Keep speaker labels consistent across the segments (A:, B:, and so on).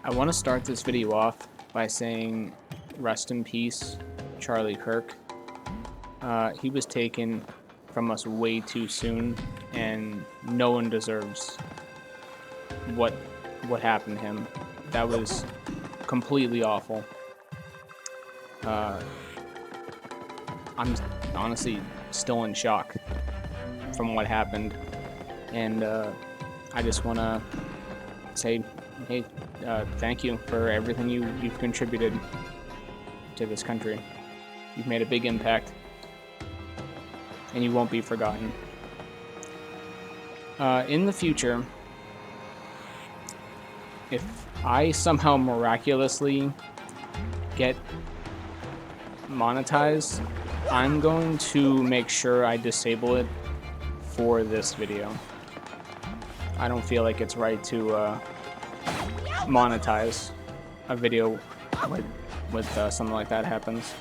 A: I want to start this video off by saying rest in peace, Charlie Kirk. He was taken from us way too soon, and no one deserves what happened to him. That was completely awful. I'm honestly still in shock from what happened, and I just want to say, hey, thank you for everything you've contributed to this country. You've made a big impact, and you won't be forgotten. In the future, if I somehow miraculously get monetized, I'm going to make sure I disable it for this video. I don't feel like it's right to monetize a video with something like that happens.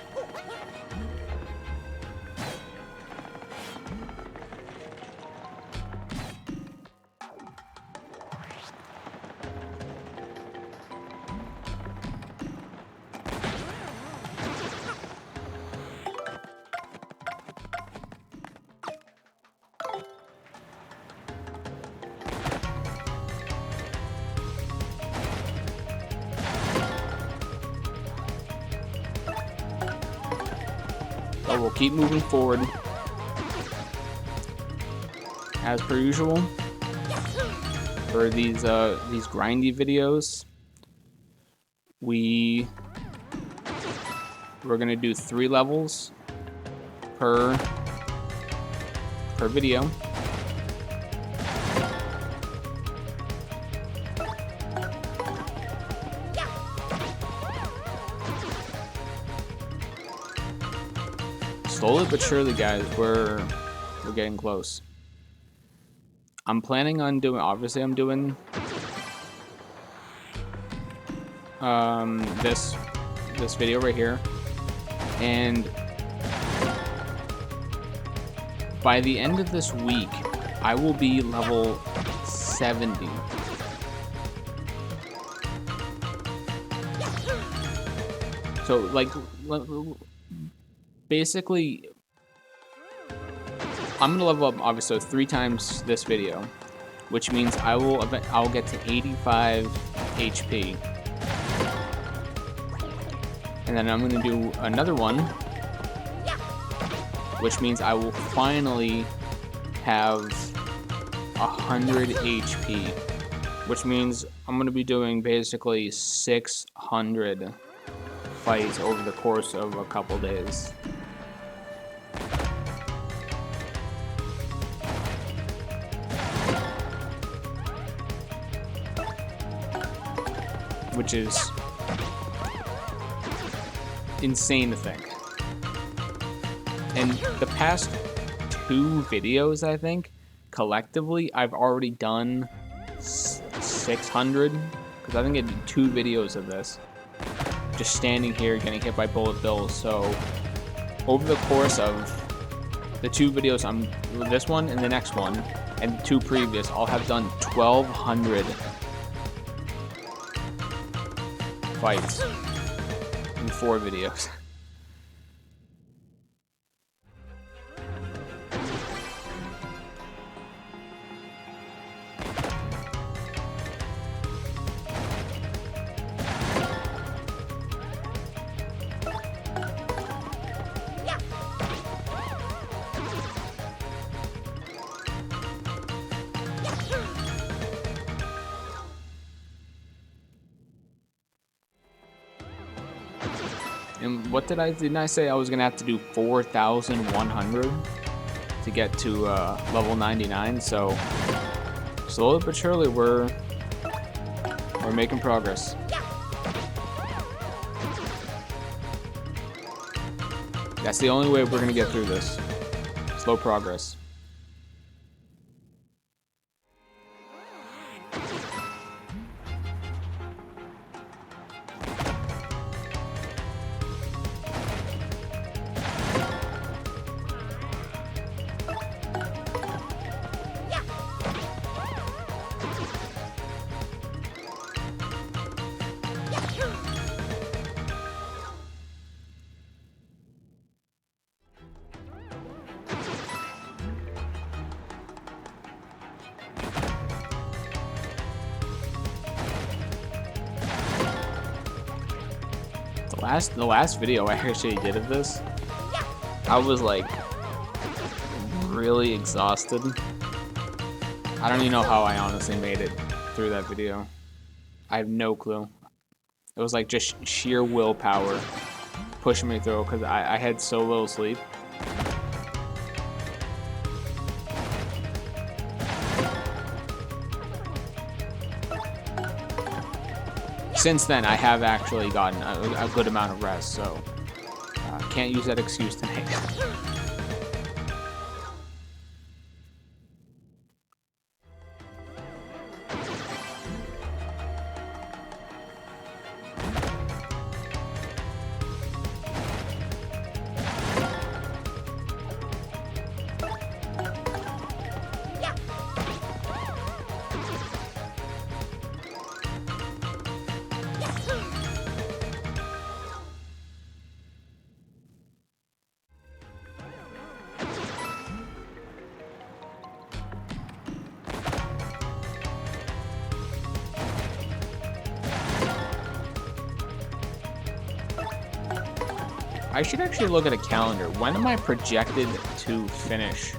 A: But we'll keep moving forward as per usual for these grindy videos. We're gonna do 3 levels per video. Slowly but surely, guys, we're getting close. I'm planning on doing, obviously I'm doing this video right here, and by the end of this week I will be level 70. So like basically, I'm gonna level up obviously 3 times this video, which means I'll get to 85 HP, and then I'm gonna do another one, which means I will finally have 100 HP, which means I'm gonna be doing basically 600 fights over the course of a couple days. Which is insane to think. And the past 2 videos, I think, collectively, I've already done 600, because I think I did 2 videos of this. Just standing here getting hit by bullet bills. So over the course of the 2 videos, this one and the next one, and the 2 previous, I'll have done 1,200 fights in 4 videos. And what didn't I say I was gonna have to do 4,100 to get to level 99? So slowly but surely we're making progress. That's the only way we're gonna get through this. Slow progress. The last video I actually did of this, I was like really exhausted. I don't even know how I honestly made it through that video. I have no clue. It was like just sheer willpower pushing me through because I had so little sleep. Since then, I have actually gotten a good amount of rest, so can't use that excuse tonight. I should actually look at a calendar. When am I projected to finish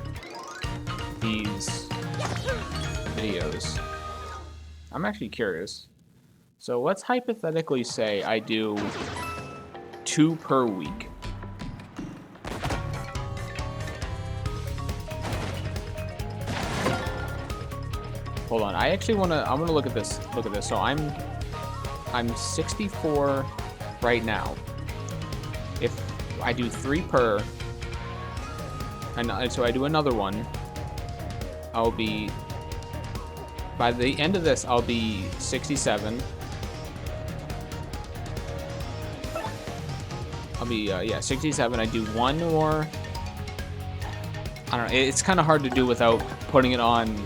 A: these videos? I'm actually curious. So let's hypothetically say I do 2 per week. Hold on. I actually I'm gonna look at this. So I'm 64 right now. If I do 3 per, and so I do another one, I'll be, by the end of this, I'll be 67. I'll be, yeah, 67. I do 1 more. I don't know. It's kind of hard to do without putting it on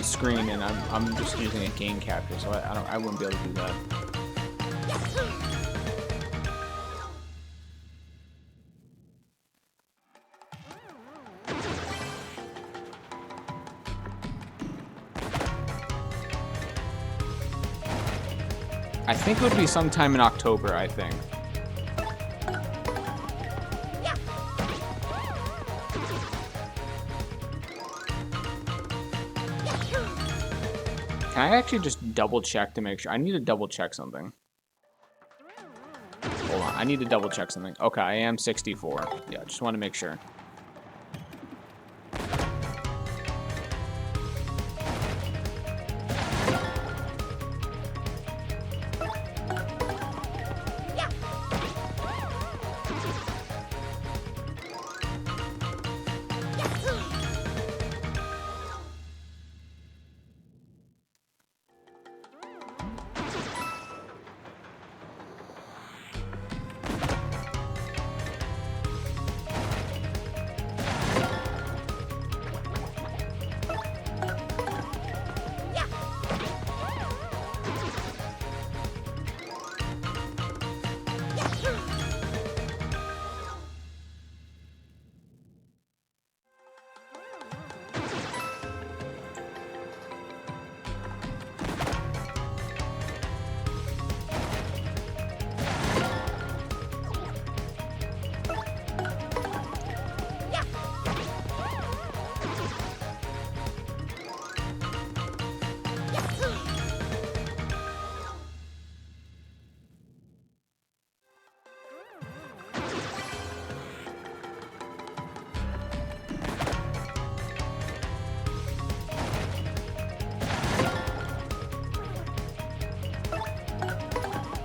A: screen, and I'm just using a game capture, so I wouldn't be able to do that. I think it would be sometime in October, I think. Can I actually just double check to make sure? I need to double check something. Hold on, I need to double check something. Okay, I am 64. Yeah, just want to make sure.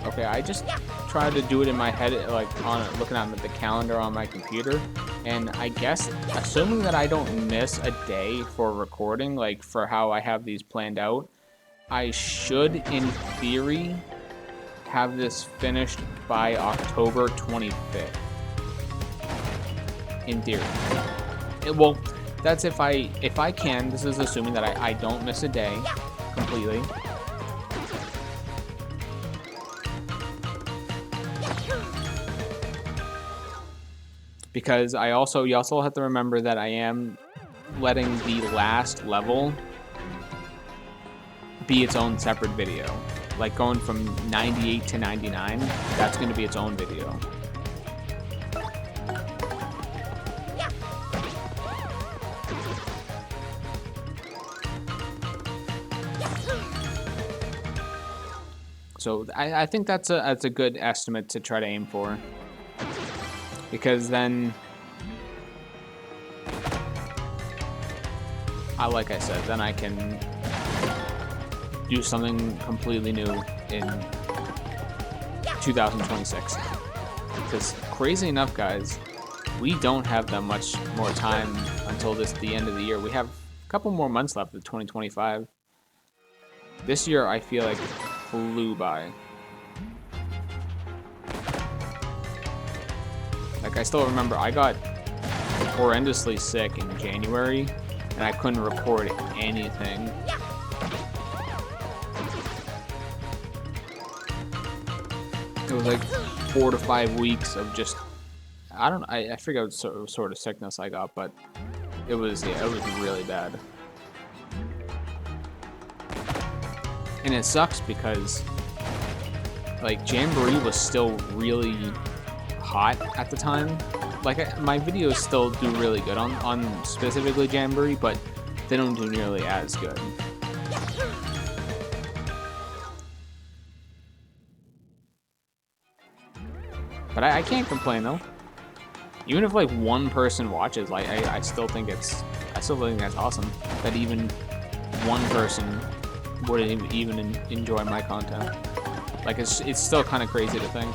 A: Okay, I just tried to do it in my head, like looking at the calendar on my computer, and I guess assuming that I don't miss a day for recording, like for how I have these planned out, I should, in theory, have this finished by October 25th. In theory. Well, that's if I can. This is assuming that I don't miss a day completely. Because you also have to remember that I am letting the last level be its own separate video. like going from 98 to 99, that's going to be its own video. So I think that's a good estimate to try to aim for, because then, like I said, then I can do something completely new in 2026. Because crazy enough, guys, we don't have that much more time until the end of the year. We have a couple more months left of 2025. This year, I feel like, flew by. Like, I still remember I got horrendously sick in January, and I couldn't record anything. It was like 4 to 5 weeks of just, I forget what sort of sickness I got, but it was really bad. And it sucks because, like, Jamboree was still really hot at the time. Like, my videos still do really good on specifically Jamboree, but they don't do nearly as good. But I can't complain though. Even if like one person watches, like I still think that's awesome. That even one person would even enjoy my content. Like it's still kind of crazy to think.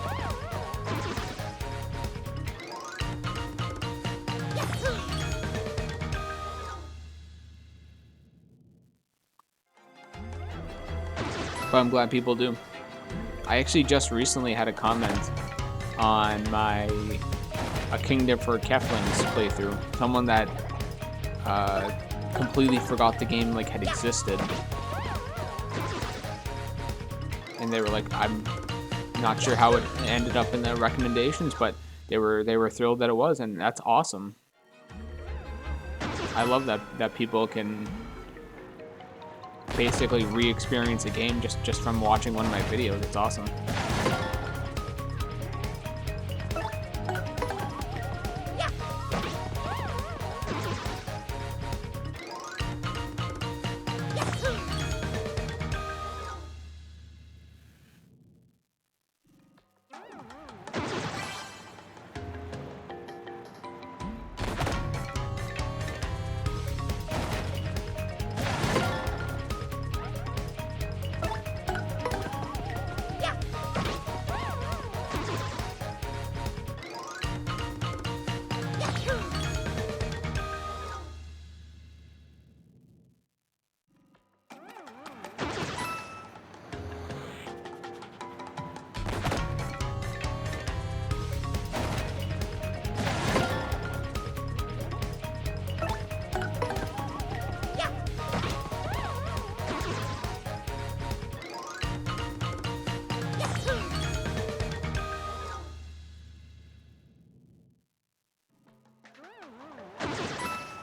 A: But I'm glad people do. I actually just recently had a comment on my A Kingdom for Keflings playthrough. Someone that completely forgot the game like had existed, and they were like, "I'm not sure how it ended up in the recommendations, but they were thrilled that it was, and that's awesome." I love that people can basically re-experience a game just from watching one of my videos. It's awesome.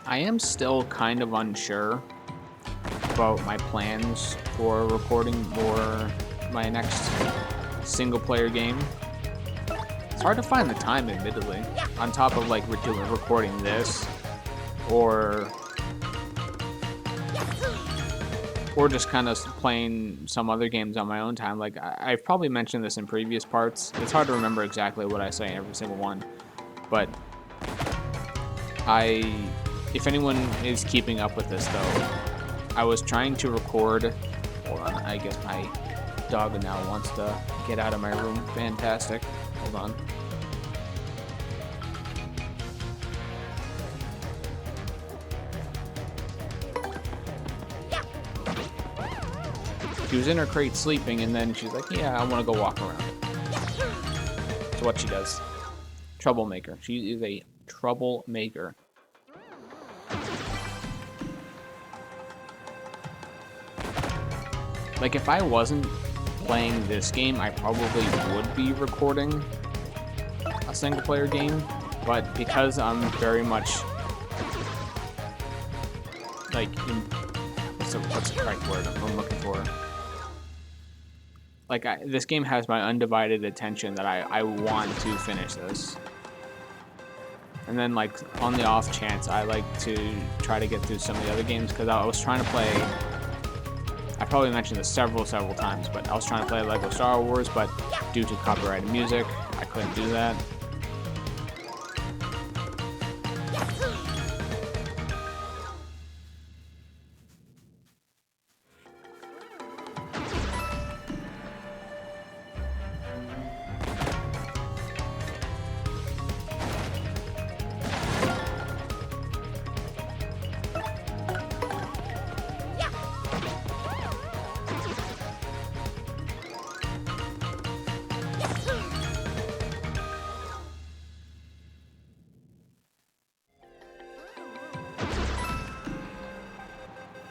A: I am still kind of unsure about my plans for recording or my next single-player game. It's hard to find the time, admittedly, on top of like recording this, or just kind of playing some other games on my own time. Like I've probably mentioned this in previous parts. It's hard to remember exactly what I say in every single one, but if anyone is keeping up with this though, I was trying to record. Hold on, I guess my dog now wants to get out of my room. Fantastic. Hold on. She was in her crate sleeping, and then she's like, yeah, I want to go walk around. That's what she does. Troublemaker. She is a troublemaker. Like, if I wasn't playing this game, I probably would be recording a single-player game, but because I'm very much, like, what's the correct word I'm looking for? like this game has my undivided attention that I want to finish this. And then like on the off chance, I like to try to get through some of the other games because I was trying to play. I probably mentioned this several times, but I was trying to play Lego Star Wars, but due to copyrighted music, I couldn't do that.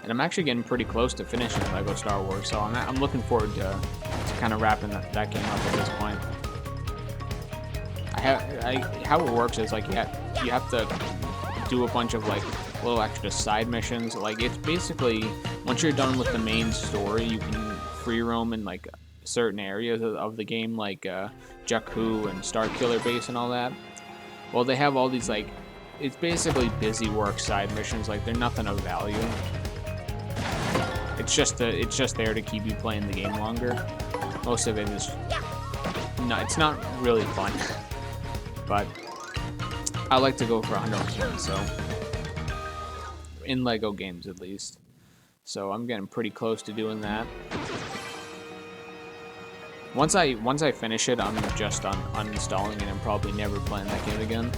A: And I'm actually getting pretty close to finishing Lego Star Wars, so I'm looking forward to kind of wrapping that game up at this point. How it works is like you have to do a bunch of like little extra side missions. Like it's basically once you're done with the main story, you can free roam in like certain areas of the game, like Jakku and Starkiller Base and all that. Well, they have all these like it's basically busy work side missions. Like they're nothing of value. It's just there to keep you playing the game longer. Most of it is it's not really fun, but I like to go for 100%. So in Lego games at least. So I'm getting pretty close to doing that. Once I finish it, I'm just uninstalling it and probably never playing that game again.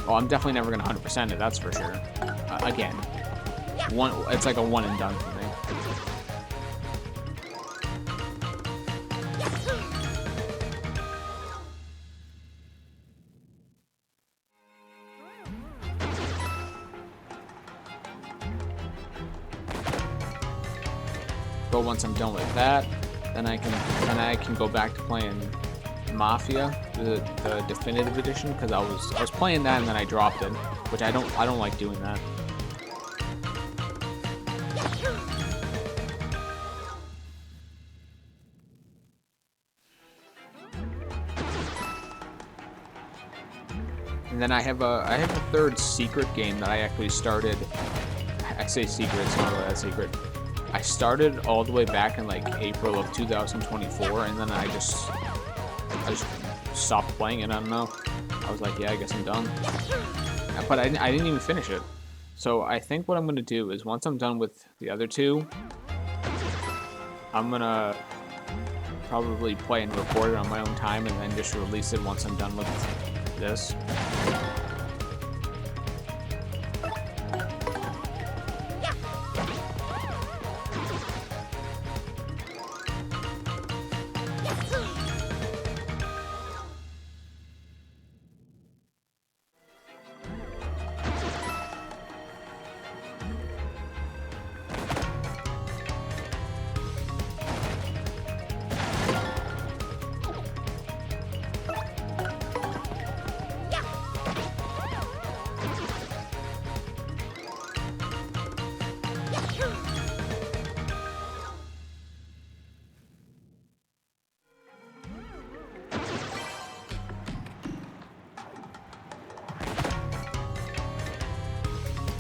A: Well, I'm definitely never gonna 100% it. That's for sure. Again. It's like a one and done for me. But once I'm done with that, then I can go back to playing Mafia, the definitive edition, because I was playing that and then I dropped it, which I don't like doing that. And then I have a third secret game that I actually started. I say secret, it's not really that secret. I started all the way back in like April of 2024, and then I just stopped playing it. I don't know. I was like, yeah, I guess I'm done. But I didn't even finish it. So I think what I'm gonna do is once I'm done with the other two, I'm gonna probably play and record it on my own time, and then just release it once I'm done with this.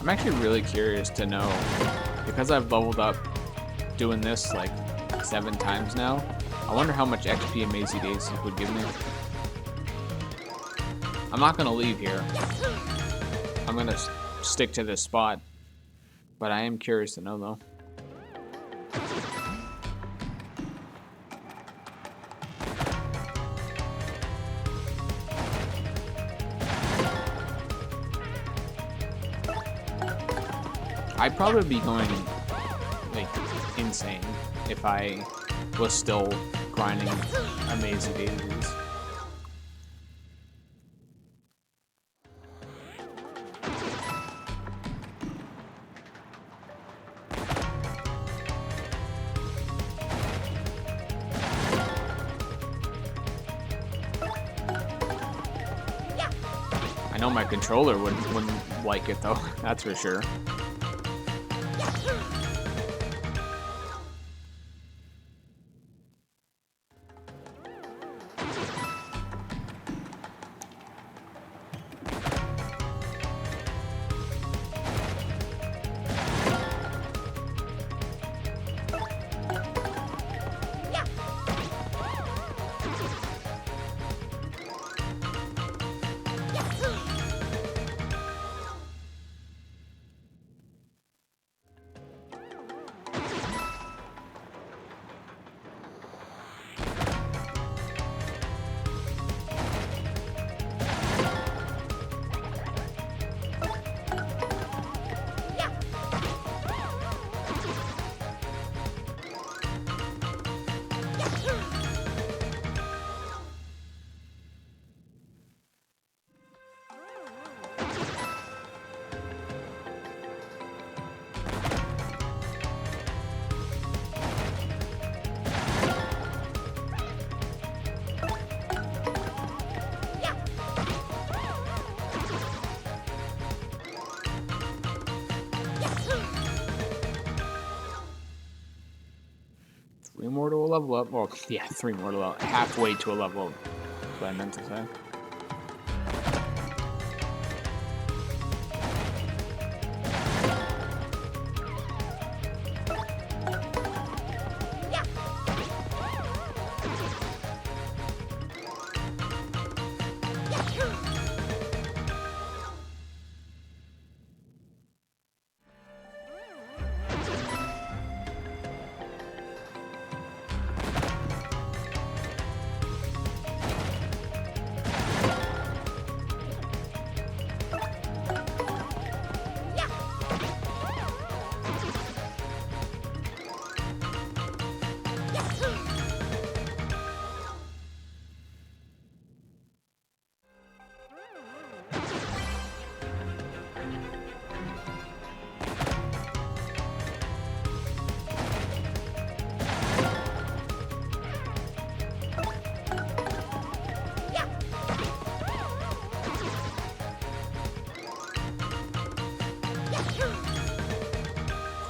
A: I'm actually really curious to know, because I've leveled up doing this like 7 times now, I wonder how much XP Amazing Days would give me. I'm not going to leave here. I'm going to stick to this spot, but I am curious to know though. I'd probably be going like insane if I was still grinding Amazing Daisies. I know my controller wouldn't like it though, that's for sure. Three more to a level up. Well, yeah, three more to level. Halfway to a level up. That's what I meant to say.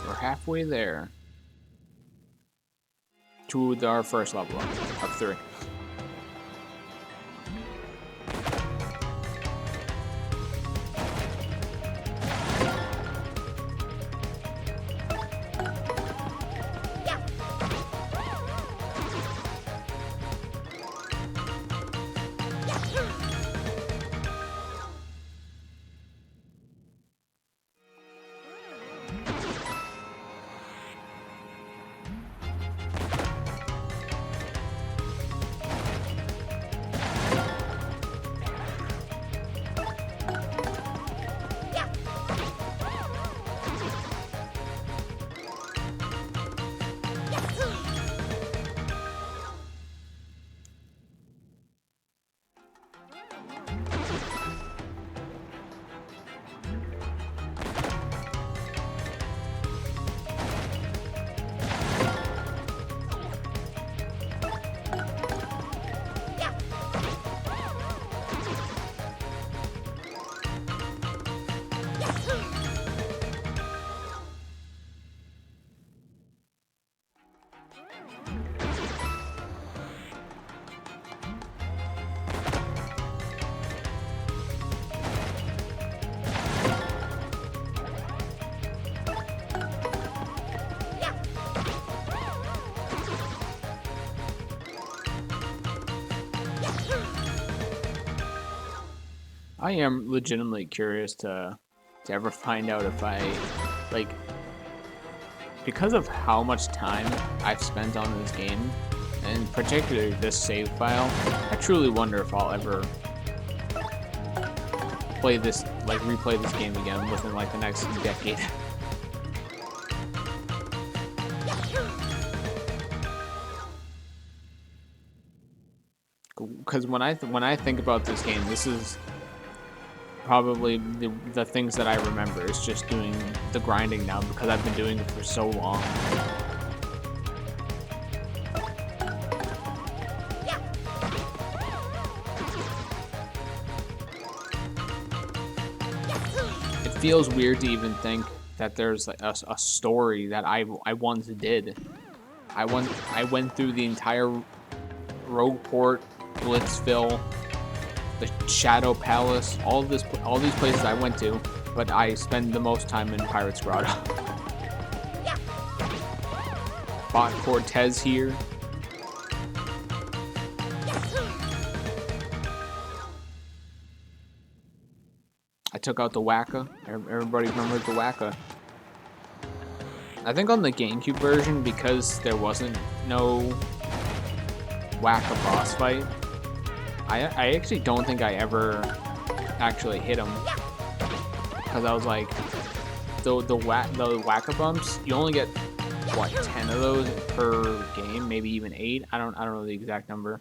A: We're halfway there to our first level of 3. I am legitimately curious to ever find out if I, like, because of how much time I've spent on this game, and particularly this save file, I truly wonder if I'll ever play this, like, replay this game again within, like, the next decade. Because when I think about this game, this is probably the things that I remember. It's just doing the grinding now because I've been doing it for so long. It feels weird to even think that there's like a story that I once did. I went through the entire Rogueport, Blitzville, the Shadow Palace, all these places I went to, but I spend the most time in Pirate's Grotto. Fought Cortez here. I took out the Wacka. Everybody remembers the Wacka. I think on the GameCube version, because there wasn't no Wacka boss fight, I actually don't think I ever actually hit him, because I was like, the Wacka bumps, you only get what, 10 of those per game, maybe even 8. I don't know the exact number.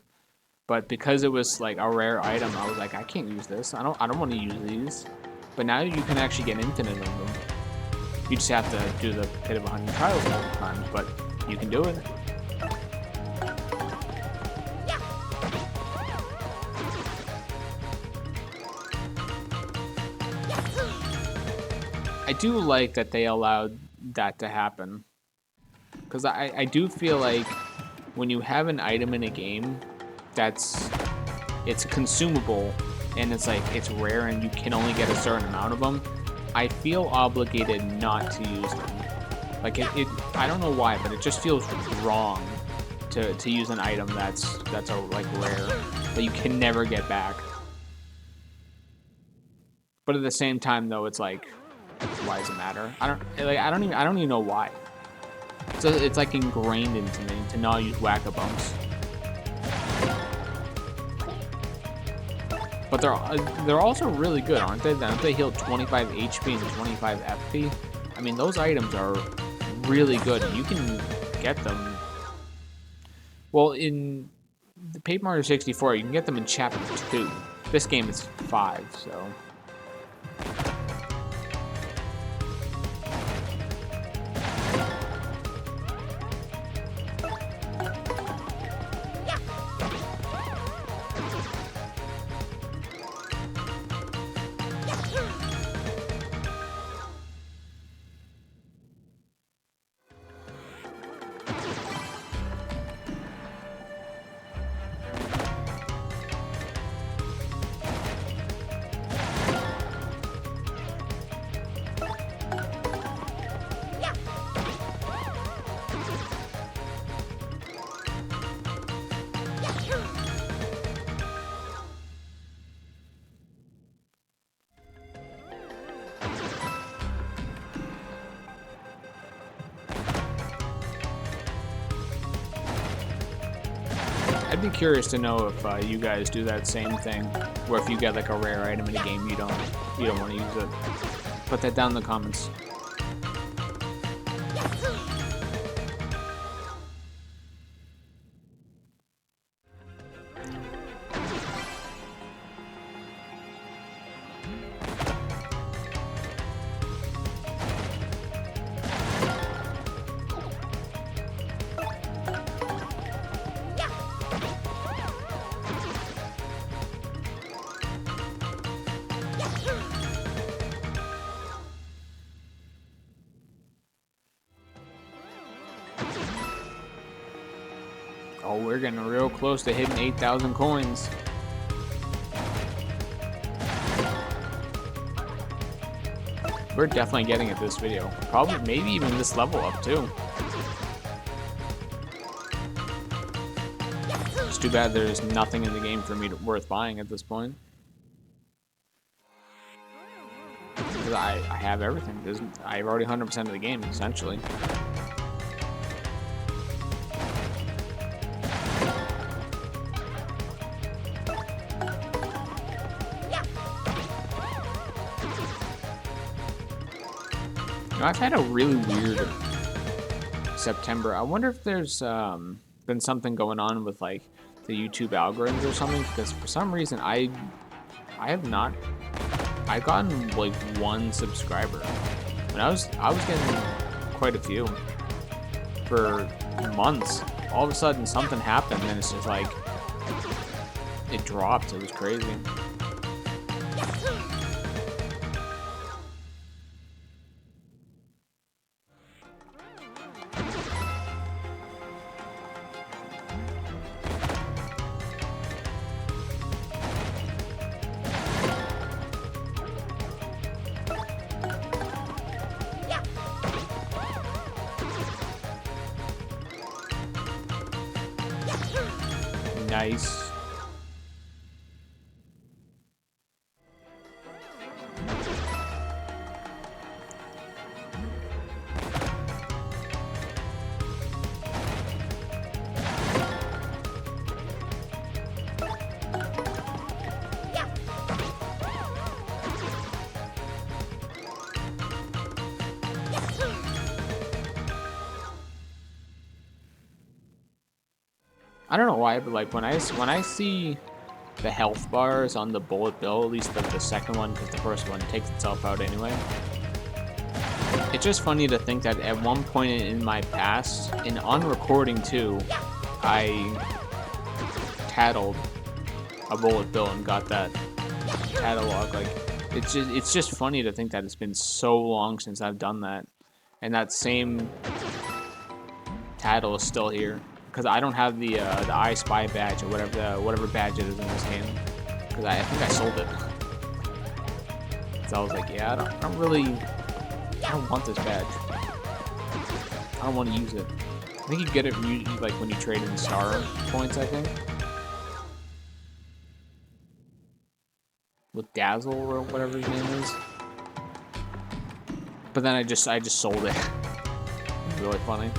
A: But because it was like a rare item, I was like, I can't use this. I don't want to use these. But now you can actually get infinite of them. You just have to do the Pit of 100 Trials multiple times, but you can do it. I do like that they allowed that to happen. Because I do feel like when you have an item in a game it's consumable and it's like it's rare and you can only get a certain amount of them, I feel obligated not to use them. Like it I don't know why, but it just feels wrong to use an item that's a like rare that you can never get back. But at the same time though, it's like, why does it matter? I don't even know why. So it's like ingrained into me to not use whack-a-bumps. But they're also really good, aren't they? Don't they heal 25 HP and 25 FP? I mean, those items are really good. You can get them. Well, in the Paper Mario 64, you can get them in Chapter 2. This game is 5, so... I'd be curious to know if you guys do that same thing, where if you get like a rare item in a game, you don't want to use it. Put that down in the comments. Oh, we're getting real close to hitting 8,000 coins. We're definitely getting it this video. Probably, maybe even this level up too. It's too bad there's nothing in the game for me worth buying at this point. Because I have everything. I have already 100% of the game, essentially. You know, I've had a really weird September. I wonder if there's been something going on with like the YouTube algorithms or something, because for some reason I have not. I've gotten like 1 subscriber. When I was getting quite a few for months. All of a sudden something happened and it's just like it dropped. It was crazy. Nice. I don't know why, but like when I see the health bars on the bullet bill, at least the second one, because the first one takes itself out anyway. It's just funny to think that at one point in my past, and on recording too, I tattled a bullet bill and got that catalog. Like, it's just funny to think that it's been so long since I've done that, and that same tattle is still here because I don't have the I Spy badge or whatever badge it is in this game, because I think I sold it. So I was like, yeah, I don't want this badge. I don't want to use it. I think you get it like when you trade in star points, I think. With Dazzle or whatever his name is. But then I just sold it. It's really funny.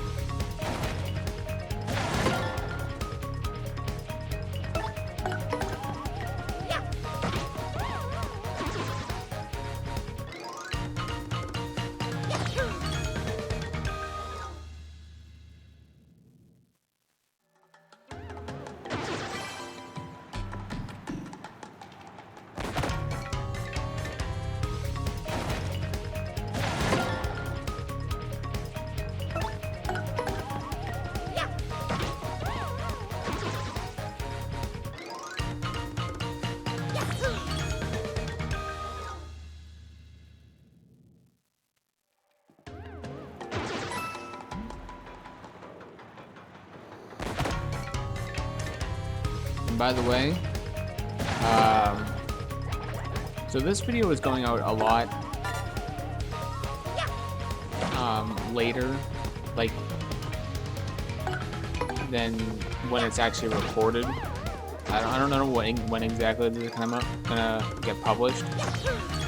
A: By the way, so this video is going out a lot later, like, than when it's actually recorded. I don't know when exactly this is gonna get published,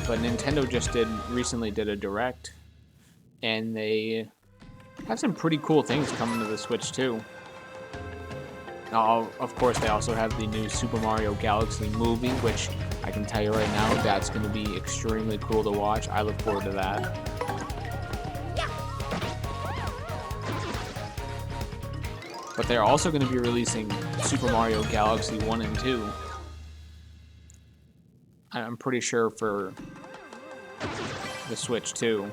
A: but Nintendo just recently did a direct, and they have some pretty cool things coming to the Switch too. Of course, they also have the new Super Mario Galaxy movie, which I can tell you right now, that's going to be extremely cool to watch. I look forward to that. But they're also going to be releasing Super Mario Galaxy 1 and 2. I'm pretty sure for the Switch too.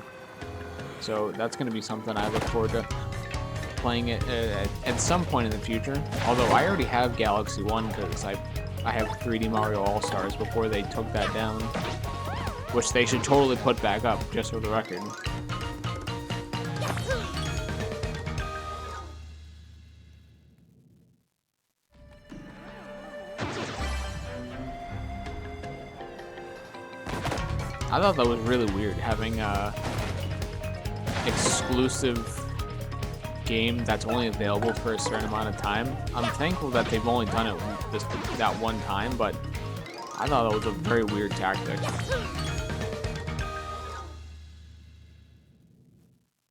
A: So that's going to be something I look forward to playing it at some point in the future. Although I already have Galaxy 1 because I have 3D Mario All-Stars before they took that down, which they should totally put back up, just for the record. I thought that was really weird, having exclusive game that's only available for a certain amount of time. I'm thankful that they've only done it that one time, but I thought that was a very weird tactic.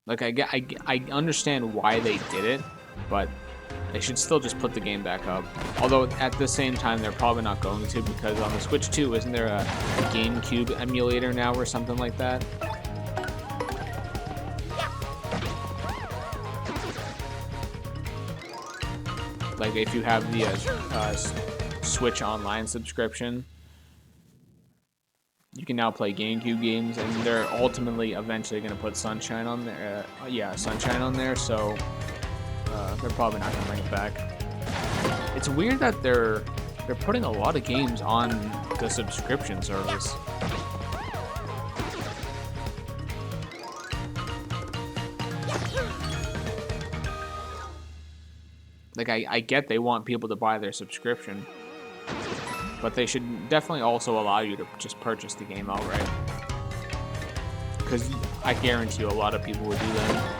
A: Like, I understand why they did it, but they should still just put the game back up. Although at the same time, they're probably not going to, because on the Switch 2, isn't there a GameCube emulator now or something like that? Like, if you have the Switch Online subscription, you can now play GameCube games, and they're ultimately eventually going to put Sunshine on there. Sunshine on there, so they're probably not going to bring it back. It's weird that they're putting a lot of games on the subscription service. Like, I get they want people to buy their subscription, but they should definitely also allow you to just purchase the game outright. Because I guarantee you a lot of people would do that.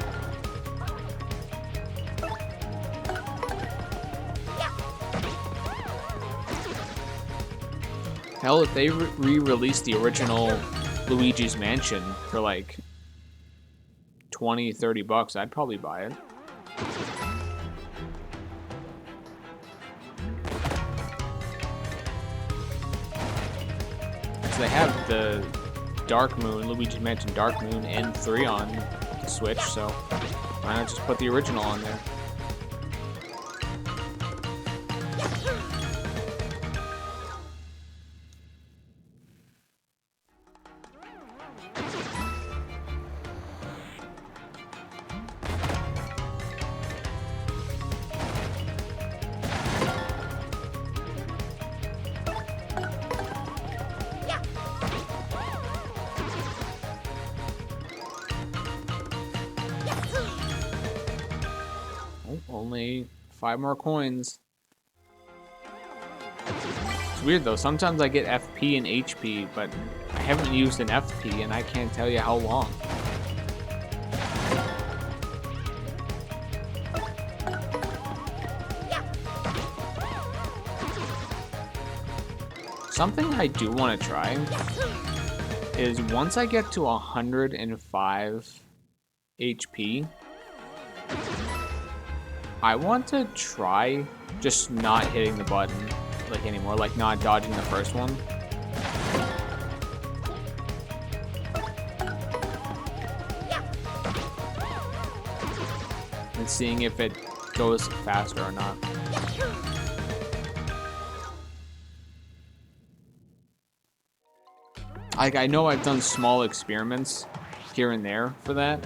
A: Hell, if they re-released the original Luigi's Mansion for like $20-30, I'd probably buy it. They have the Dark Moon, Luigi's Mansion Dark Moon, and 3 on the Switch, so why not just put the original on there? 5 more coins. It's weird though, sometimes I get FP and HP, but I haven't used an FP and I can't tell you how long. Something I do want to try is once I get to 105 HP, I want to try just not hitting the button like anymore, like not dodging the first one. And seeing if it goes faster or not. I know I've done small experiments here and there for that,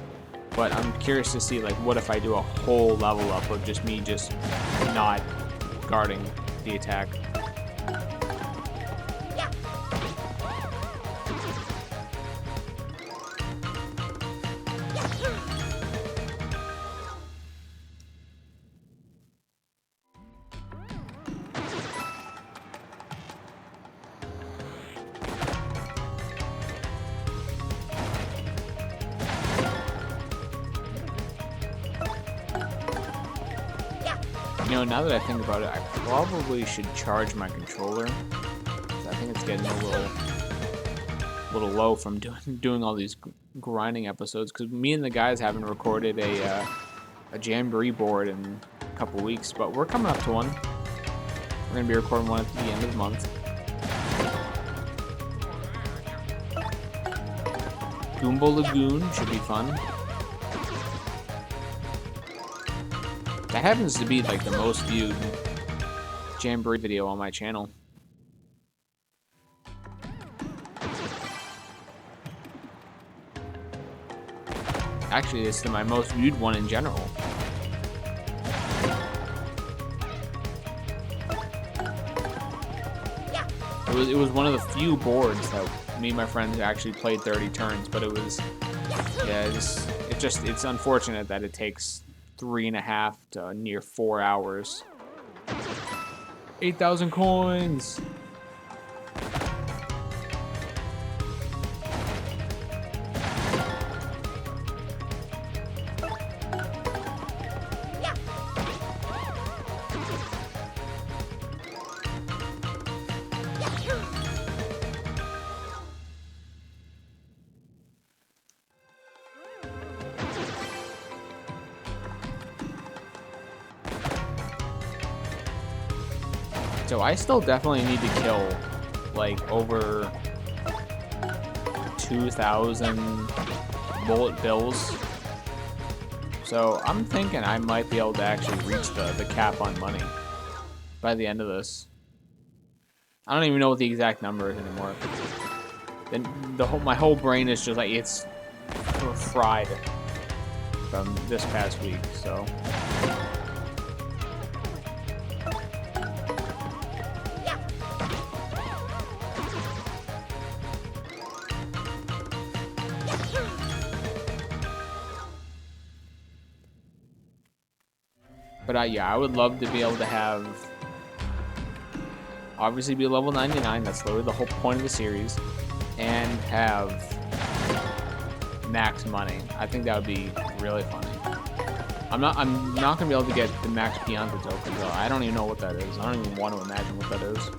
A: but I'm curious to see, like, what if I do a whole level up of just me just not guarding the attack. You know, now that I think about it, I probably should charge my controller. I think it's getting a little low from doing all these grinding episodes. Because me and the guys haven't recorded a Jamboree board in a couple weeks, but we're coming up to one. We're gonna be recording one at the end of the month. Goomba Lagoon should be fun. That happens to be like the most viewed Jamboree video on my channel. Actually, it's my most viewed one in general. It was one of the few boards that me and my friends actually played 30 turns, but it was, yeah, it's unfortunate that it takes 3.5 to near 4 hours. 8,000 coins. So I still definitely need to kill like over 2,000 bullet bills. So I'm thinking I might be able to actually reach the cap on money by the end of this. I don't even know what the exact number is anymore. Then my whole brain is just like it's fried from this past week, so. But yeah, I would love to be able to have, obviously be level 99, that's literally the whole point of the series, and have max money. I think that would be really funny. I'm not gonna be able to get the max Pianta token though. I don't even know what that is. I don't even want to imagine what that is.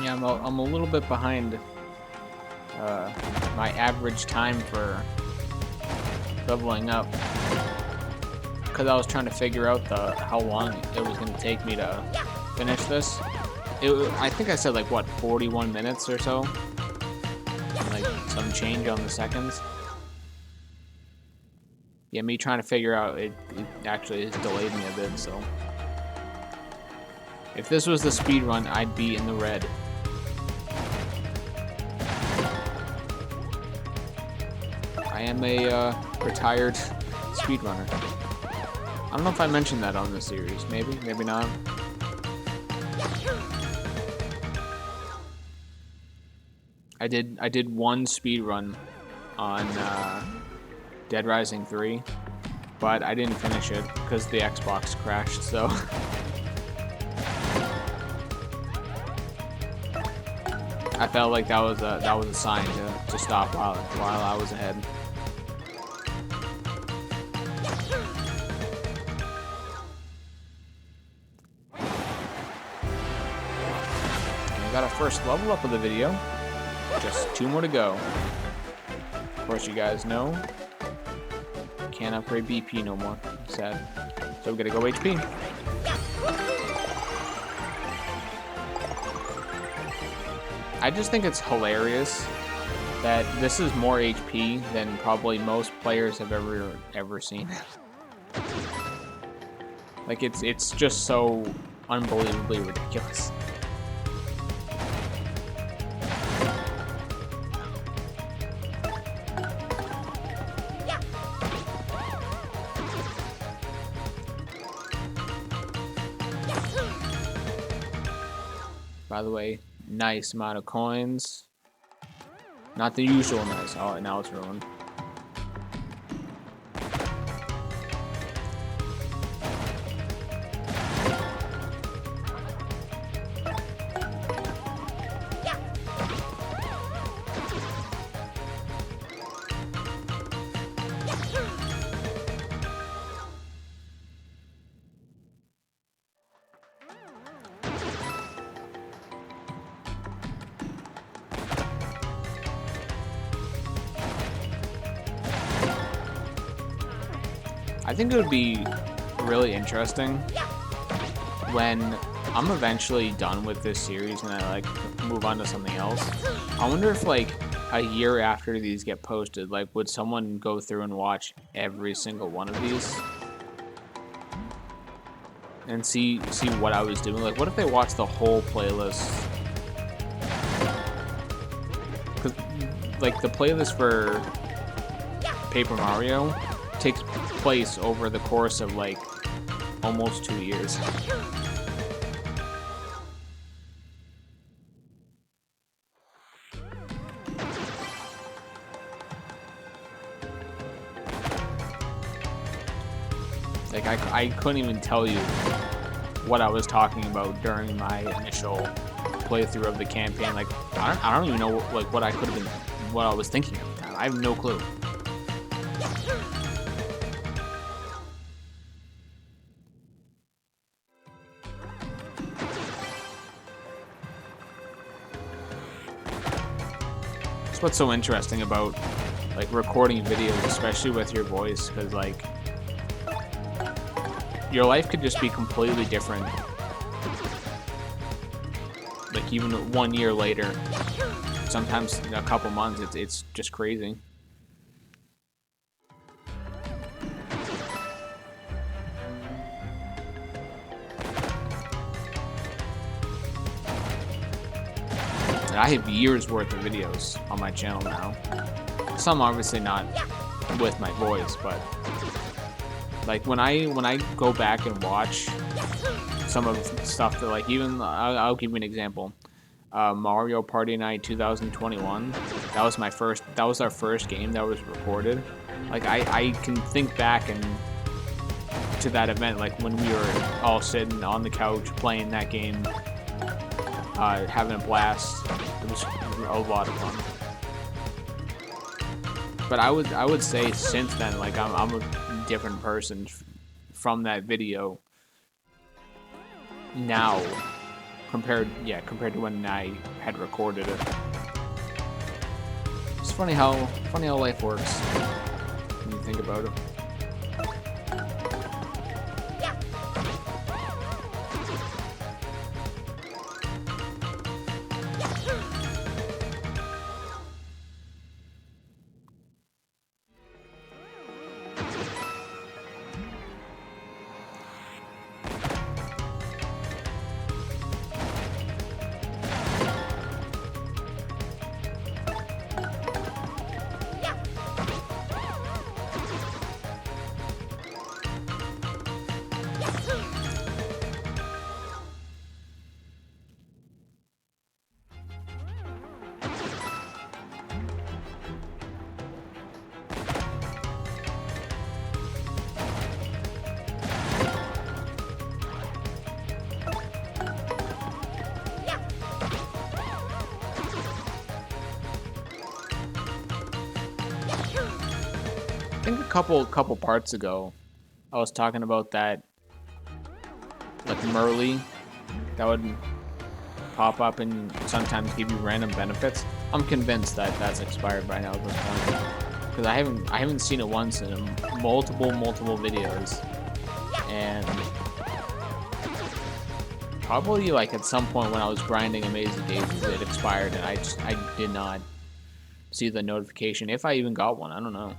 A: Yeah, I'm a little bit behind my average time for leveling up because I was trying to figure out how long it was going to take me to finish this. I think I said like what, 41 minutes or so, and like some change on the seconds. Yeah, me trying to figure out it actually has delayed me a bit. So if this was the speed run, I'd be in the red. I am a retired speedrunner. I don't know if I mentioned that on this series. Maybe not. I did one speedrun on Dead Rising 3, but I didn't finish it because the Xbox crashed. So I felt like that was a sign to stop while I was ahead. Got our first level up of the video. Just 2 more to go. Of course, you guys know, can't upgrade BP no more. Sad. So we gotta go HP. I just think it's hilarious that this is more HP than probably most players have ever seen. Like it's just so unbelievably ridiculous. By the way, nice amount of coins. Not the usual nice. Oh, now it's ruined. I think it would be really interesting when I'm eventually done with this series and I like move on to something else. I wonder if like a year after these get posted, like would someone go through and watch every single one of these and see what I was doing? Like what if they watched the whole playlist? Cause like the playlist for Paper Mario takes place over the course of like almost 2 years. Like I couldn't even tell you what I was talking about during my initial playthrough of the campaign. Like I don't even know like what I could have been, what I was thinking at the time. I have no clue. That's what's so interesting about like recording videos, especially with your voice, because like your life could just be completely different. Like even 1 year later, sometimes a couple months, it's just crazy. And I have years worth of videos on my channel now. Some obviously not with my voice, but like when I go back and watch some of the stuff that, like, even I'll give you an example. Mario Party Night 2021. That was my first. That was our first game that was recorded. Like I can think back and to that event, like when we were all sitting on the couch playing that game, having a blast. It was a lot of fun. But I would say since then, like I'm a different person from that video now compared to when I had recorded it. It's funny how life works when you think about it. I think a couple parts ago, I was talking about that, like Merly, that would pop up and sometimes give you random benefits. I'm convinced that that's expired by now at this point, because I haven't seen it once in multiple videos, and probably like at some point when I was grinding Amazing Daisies, it expired, and I did not see the notification, if I even got one. I don't know.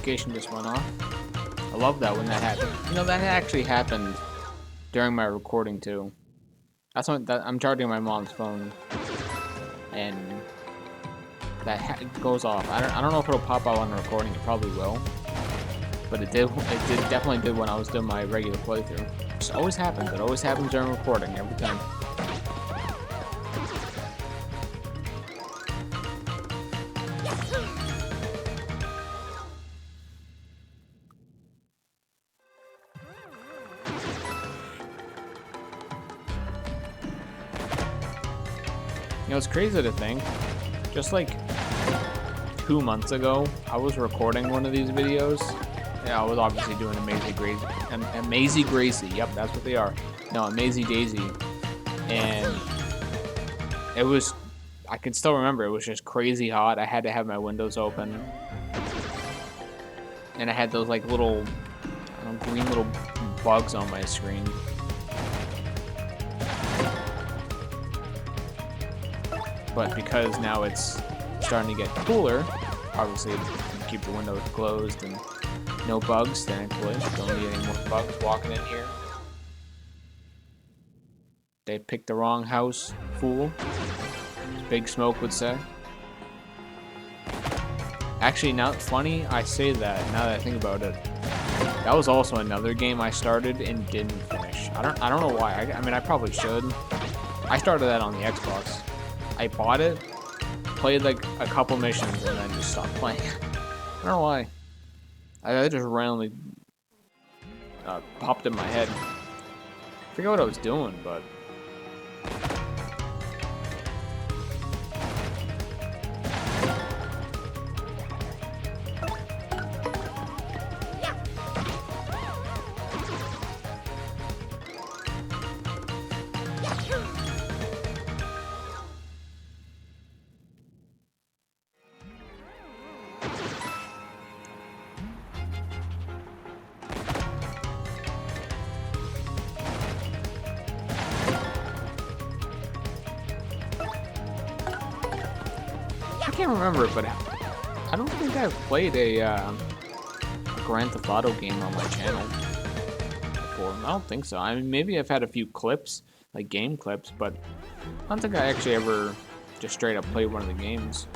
A: notification just went off. I love that when that happened. You know, that actually happened during my recording too. That's when I'm charging my mom's phone, and that goes off. I don't know if it'll pop out on the recording. It probably will, but it definitely did when I was doing my regular playthrough. It always happens. It always happens during recording every time. You know, it's crazy to think, just like 2 months ago, I was recording one of these videos. Yeah, I was obviously doing Amazing Gracie. Yep, that's what they are. No, Amazing Daisy. And it was, I can still remember, it was just crazy hot. I had to have my windows open. And I had those like little, I don't know, green little bugs on my screen. But because now it's starting to get cooler, obviously keep the windows closed and no bugs, thankfully. Don't need any more bugs walking in here. They picked the wrong house, fool, as Big Smoke would say. Actually, now funny I say that, now that I think about it. That was also another game I started and didn't finish. I don't know why. I mean, I probably should. I started that on the Xbox. I bought it, played like a couple missions, and then just stopped playing. I don't know why. I just randomly popped in my head. I forget what I was doing, but... I can't remember, but I don't think I've played a Grand Theft Auto game on my channel before. I don't think so. I mean, maybe I've had a few clips, like game clips, but I don't think I actually ever just straight up played one of the games.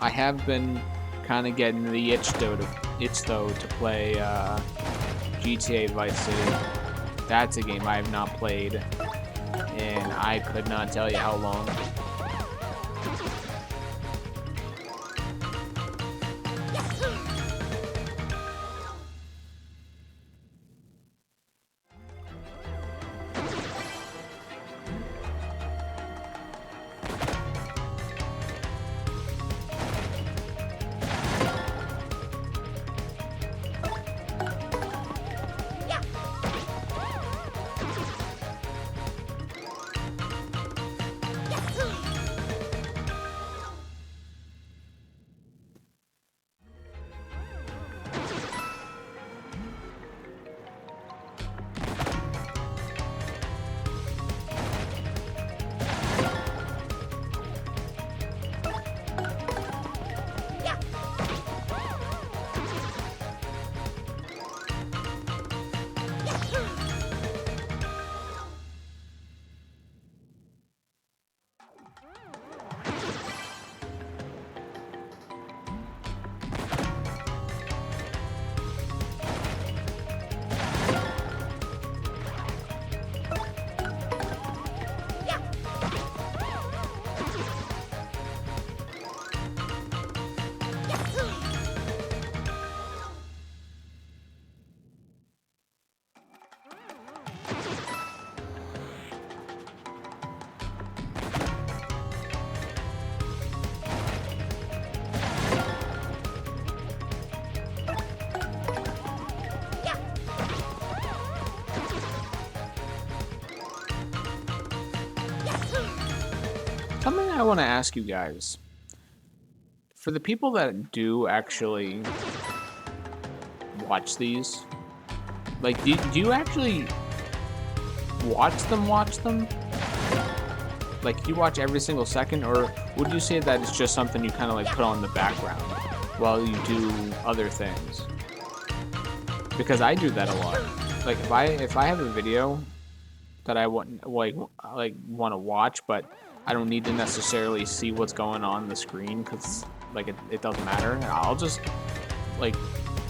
A: I have been kind of getting the itch though to play GTA Vice City. That's a game I have not played, and I could not tell you how long. I want to ask you guys, for the people that do actually watch these, like, do you actually watch them? Like, you watch every single second, or would you say that it's just something you kind of like put on the background while you do other things? Because I do that a lot. Like, if I have a video that I want want to watch, but I don't need to necessarily see what's going on the screen because like it doesn't matter. I'll just like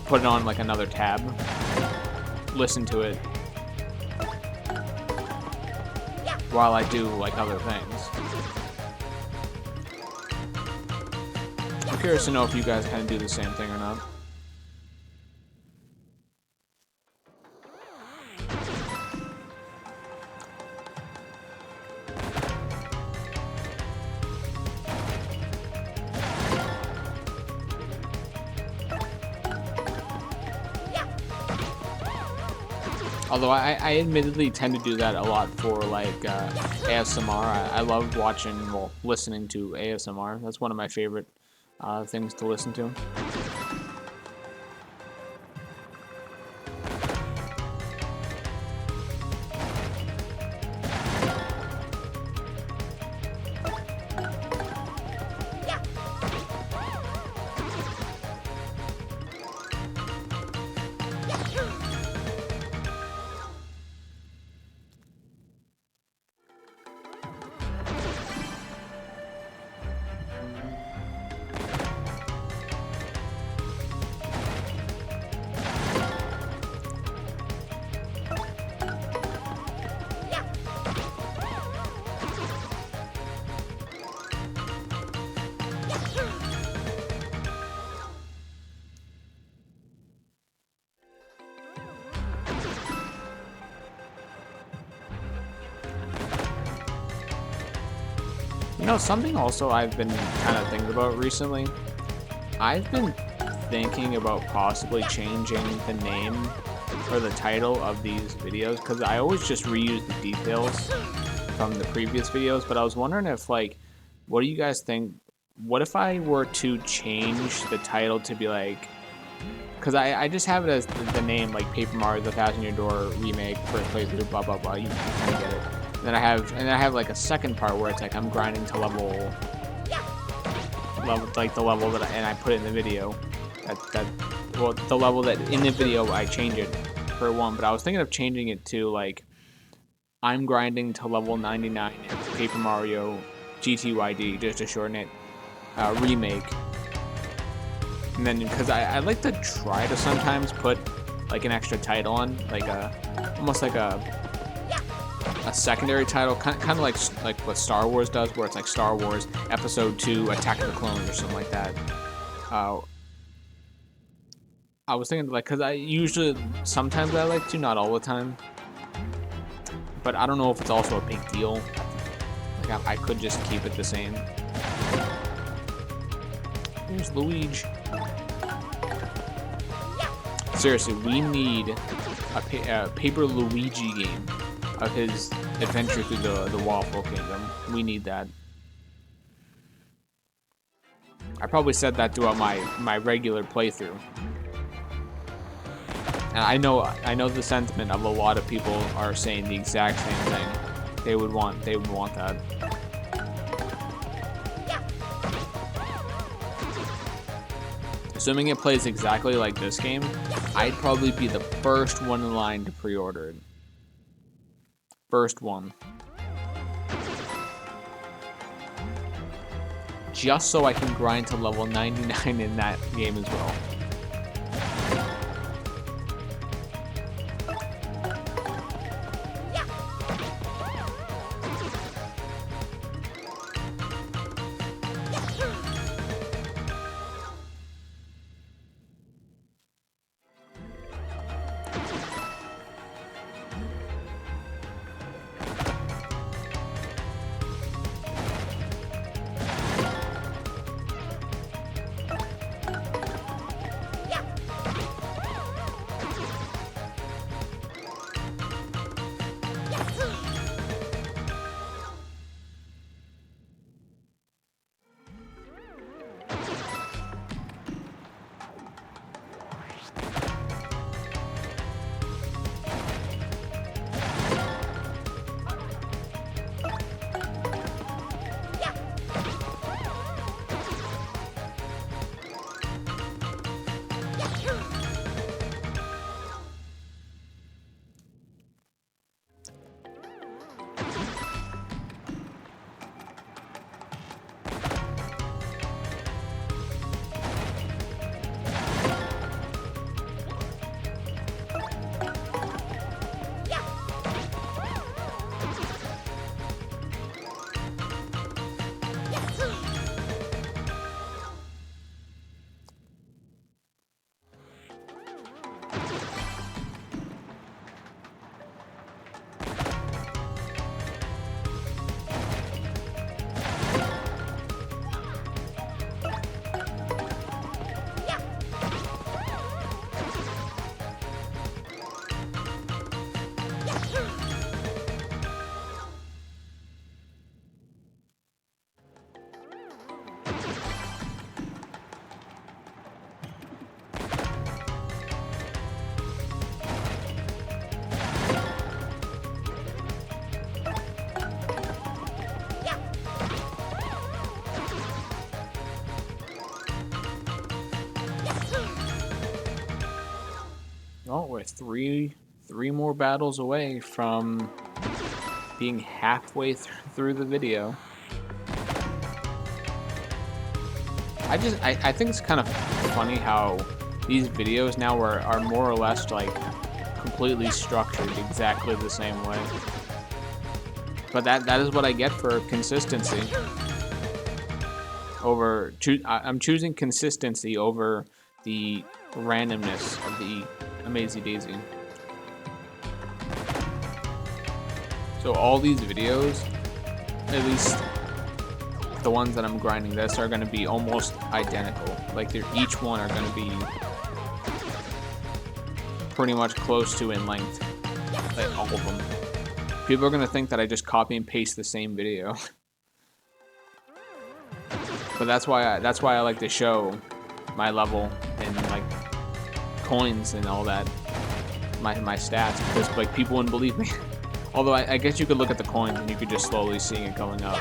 A: put it on like another tab, listen to it while I do like other things. I'm curious to know if you guys kind of do the same thing or not. Although I admittedly tend to do that a lot for like ASMR. I love watching, well, listening to ASMR. That's one of my favorite things to listen to. You know, something also I've been kind of thinking about recently, I've been thinking about possibly changing the name or the title of these videos, because I always just reuse the details from the previous videos, but I was wondering if, like, what do you guys think? What if I were to change the title to be like, because I just have it as the name, like Paper Mario: The Thousand Year Door Remake, first playthrough, blah blah blah. You kind of get it. And then I have like a second part where it's like I'm grinding to level like the level that I put it in the video. Well, the level that in the video I change it for one. But I was thinking of changing it to like I'm grinding to level 99 in Paper Mario GTYD, just to shorten it, remake. And then, because I like to try to sometimes put like an extra title on, like almost like a secondary title, kind of like what Star Wars does, where it's like Star Wars Episode 2 Attack of the Clones or something like that. I was thinking, like, because I usually, sometimes I like to, not all the time, but I don't know if it's also a big deal. Like, I could just keep it the same. Here's Luigi. Seriously, we need a Paper Luigi game of his adventure through the Waffle Kingdom. We need that. I probably said that throughout my regular playthrough. And I know the sentiment of a lot of people are saying the exact same thing. They would want that. Assuming it plays exactly like this game, I'd probably be the first one in line to pre-order it. First one. Just so I can grind to level 99 in that game as well. Oh, we're three more battles away from being halfway through the video. I think it's kind of funny how these videos now are more or less like completely structured exactly the same way. But that is what I get for consistency. I'm choosing consistency over the randomness of the Amazing Daisy. So all these videos, at least the ones that I'm grinding this, are going to be almost identical. Like each one are going to be pretty much close to in length, like all of them. People are going to think that I just copy and paste the same video. But that's why I like to show my level and like coins and all that, my stats, because like people wouldn't believe me. Although I guess you could look at the coins and you could just slowly see it going up.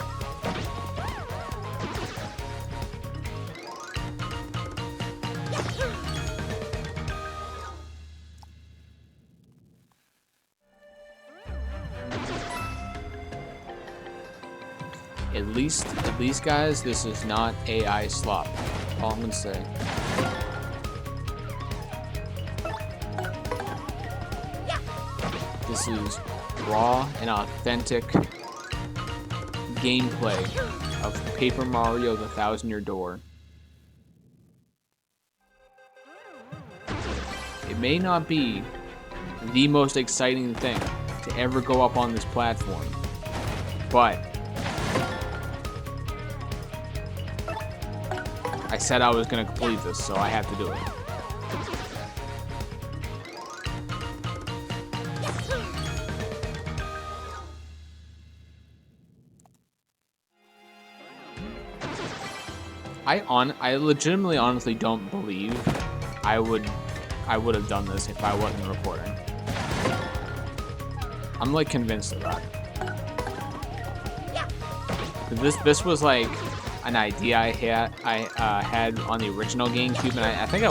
A: At least, guys, this is not AI slop. All I'm gonna say. This is raw and authentic gameplay of Paper Mario: The Thousand-Year Door. It may not be the most exciting thing to ever go up on this platform, but I said I was going to complete this, so I have to do it. I legitimately, honestly don't believe I would have done this if I wasn't recording. I'm like convinced of that. This was like an idea I had on the original GameCube, and I think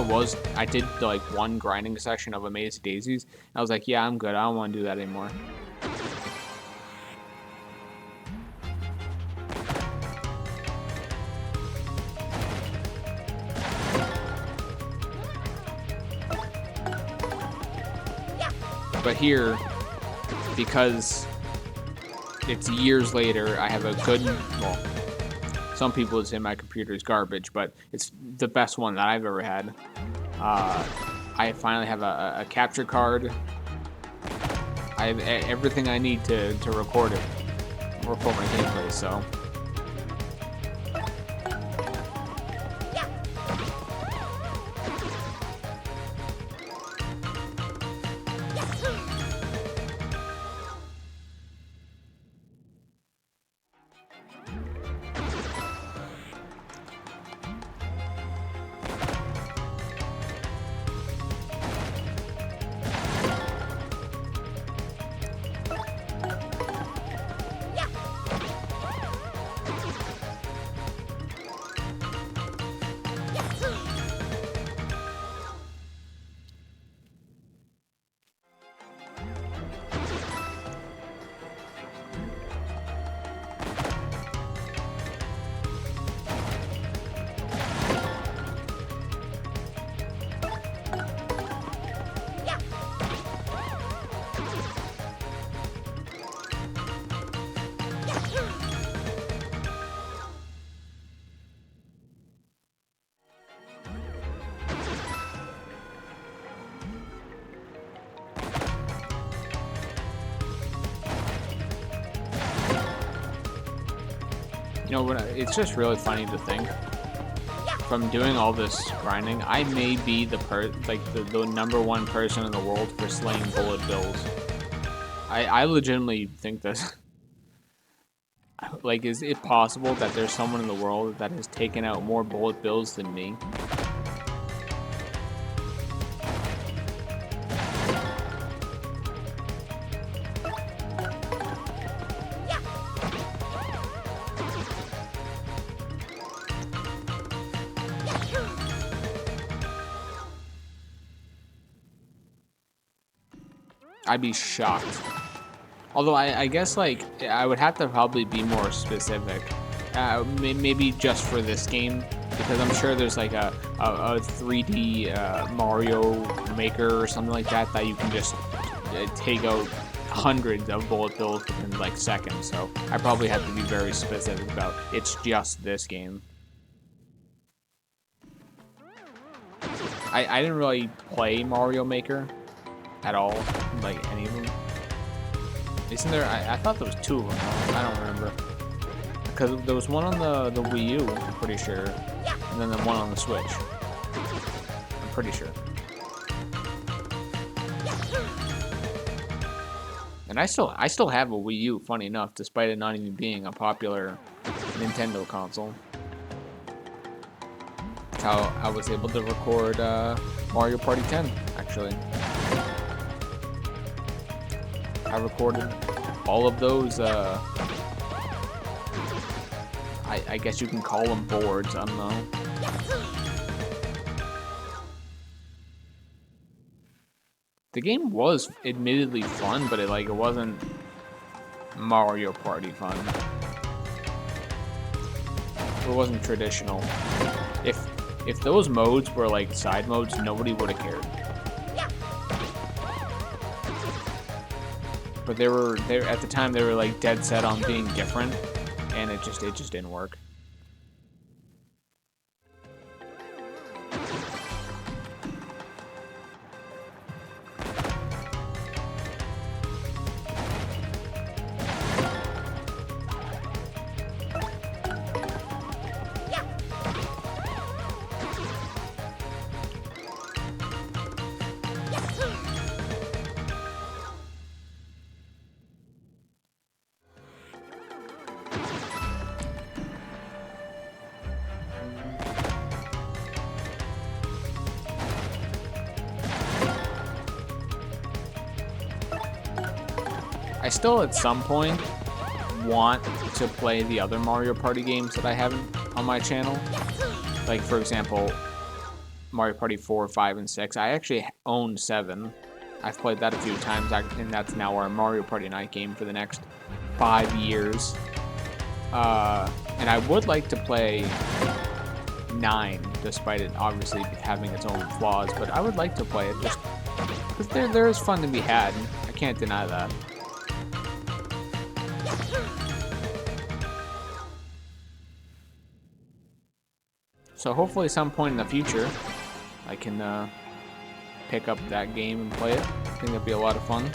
A: I did like one grinding session of Amazing Daisies. And I was like, yeah, I'm good. I don't want to do that anymore. But here, because it's years later, I have a good, well, some people would say my computer is garbage, but it's the best one that I've ever had. I finally have a capture card. I have everything I need to record my gameplay, so. You know, it's just really funny to think. From doing all this grinding, I may be the number one person in the world for slaying bullet bills. I legitimately think this. Like, is it possible that there's someone in the world that has taken out more bullet bills than me? I'd be shocked. Although I guess like I would have to probably be more specific. Maybe just for this game, because I'm sure there's like a 3D Mario Maker or something like that that you can just take out hundreds of bullet bills within like seconds. So I probably have to be very specific about it's just this game. I didn't really play Mario Maker at all, like any of them. Isn't there? I thought there was two of them. I don't remember. Because there was one on the Wii U, I'm pretty sure, and then the one on the Switch. I'm pretty sure. And I still have a Wii U, funny enough, despite it not even being a popular Nintendo console. That's how I was able to record Mario Party 10, actually. I recorded all of those, I guess you can call them boards, I don't know. The game was admittedly fun, but it wasn't Mario Party fun. It wasn't traditional. If those modes were like side modes, nobody would have cared. But they at the time they were like dead set on being different, and it just didn't work. I still, at some point, want to play the other Mario Party games that I haven't on my channel. Like, for example, Mario Party 4, 5, and 6. I actually own 7. I've played that a few times, and that's now our Mario Party night game for the next 5 years. And I would like to play 9, despite it obviously having its own flaws. But I would like to play it just because there is fun to be had. I can't deny that. So hopefully at some point in the future, I can pick up that game and play it. I think that'd be a lot of fun.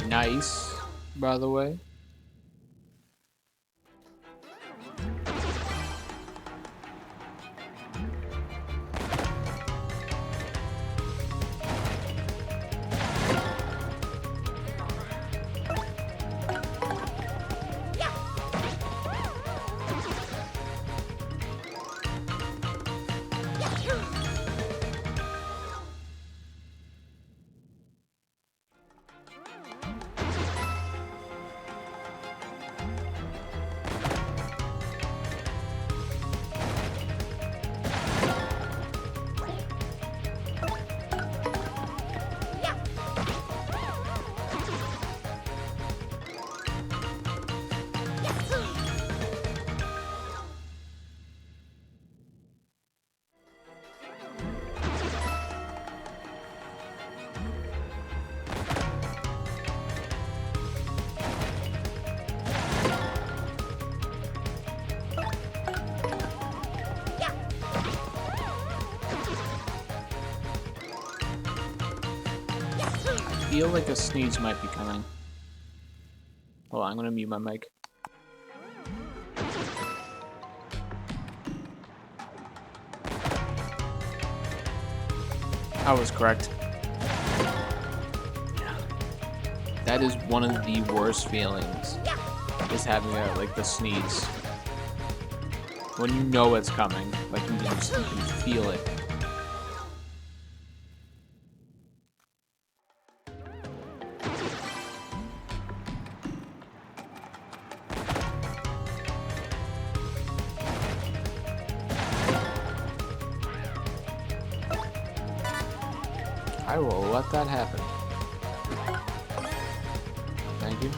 A: Nice, by the way. feel like a sneeze might be coming. Hold on, I'm gonna mute my mic. I was correct. That is one of the worst feelings, is having the sneeze. When you know it's coming, like you can feel it. I will let that happen. Thank you.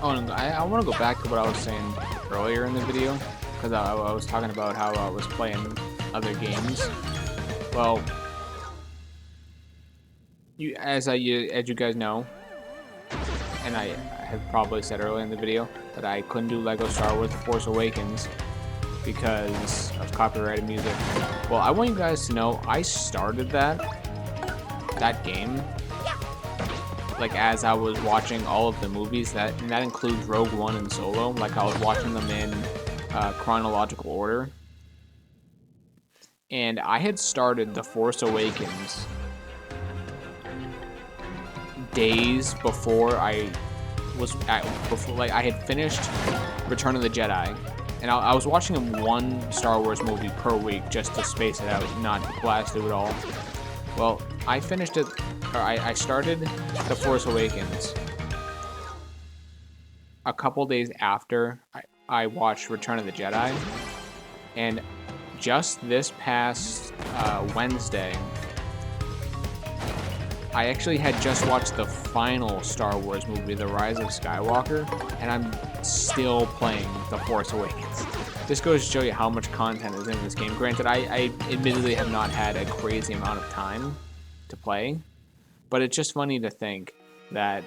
A: Oh, and I want to go back to what I was saying earlier in the video, because I was talking about how I was playing other games. Well, as you guys know, and I have probably said earlier in the video, that I couldn't do Lego Star Wars: The Force Awakens because of copyrighted music. Well, I want you guys to know I started that game, like, as I was watching all of the movies, and that includes Rogue One and Solo. Like, I was watching them in chronological order, and I had started The Force Awakens days before I had finished Return of the Jedi, and I was watching one Star Wars movie per week just to space it out, not blast through it all. Well, I finished it. I started The Force Awakens a couple days after I watched Return of the Jedi, and just this past Wednesday, I actually had just watched the final Star Wars movie, The Rise of Skywalker, and I'm still playing The Force Awakens. This goes to show you how much content is in this game. Granted, I admittedly have not had a crazy amount of time to play, but it's just funny to think that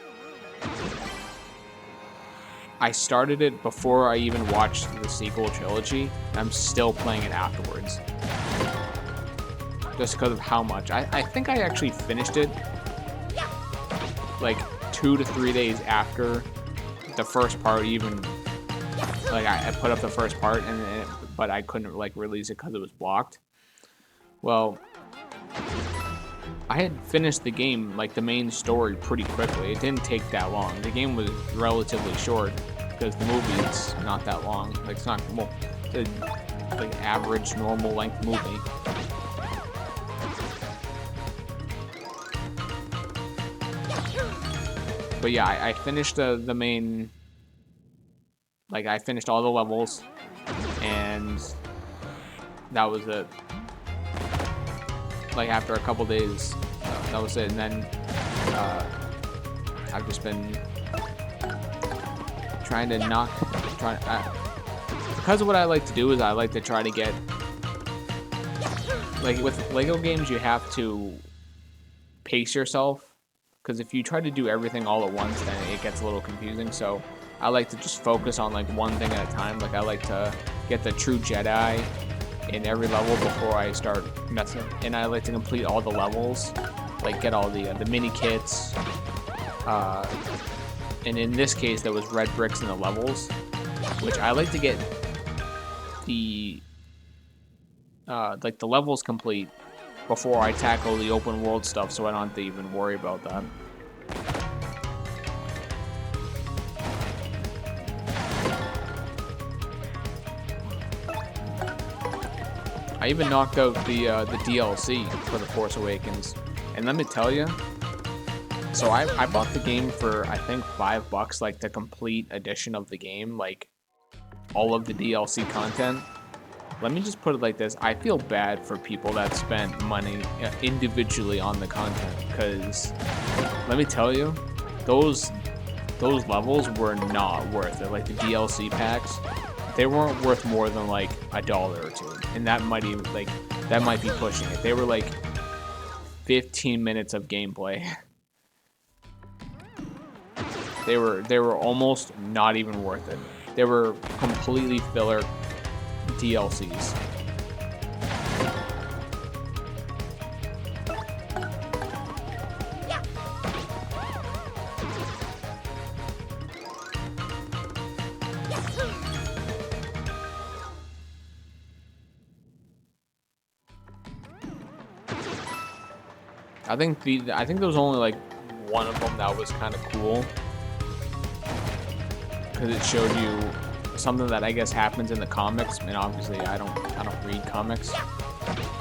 A: I started it before I even watched the sequel trilogy, and I'm still playing it afterwards. Just because of how much. I think I actually finished it like 2 to 3 days after the first part even. Like, I put up the first part, but I couldn't, like, release it because it was blocked. Well, I had finished the game, like, the main story, pretty quickly. It didn't take that long. The game was relatively short because the movie is not that long. Like, it's not, well, like average normal length movie. But yeah, I finished the main, like I finished all the levels, and that was it. Like after a couple days, that was it. And then I've just been trying to because of what I like to do is I like to try to get, like with Lego games, you have to pace yourself. Because if you try to do everything all at once, then it gets a little confusing. So I like to just focus on like one thing at a time. Like I like to get the true Jedi in every level before I start messing. And I like to complete all the levels, like get all the mini kits. And in this case, there was red bricks in the levels, which I like to get the like the levels complete before I tackle the open world stuff, so I don't have to even worry about that. I even knocked out the DLC for The Force Awakens, and let me tell you, so I bought the game for I think $5, like the complete edition of the game, like all of the DLC content. Let me just put it like this. I feel bad for people that spent money individually on the content, because let me tell you, those levels were not worth it. Like the DLC packs, they weren't worth more than like $1 or $2. And that might even, like, that might be pushing it. They were like 15 minutes of gameplay. They were almost not even worth it. They were completely filler DLCs. I think there was only like one of them that was kind of cool, because it showed you something that I guess happens in the comics, and obviously I don't read comics.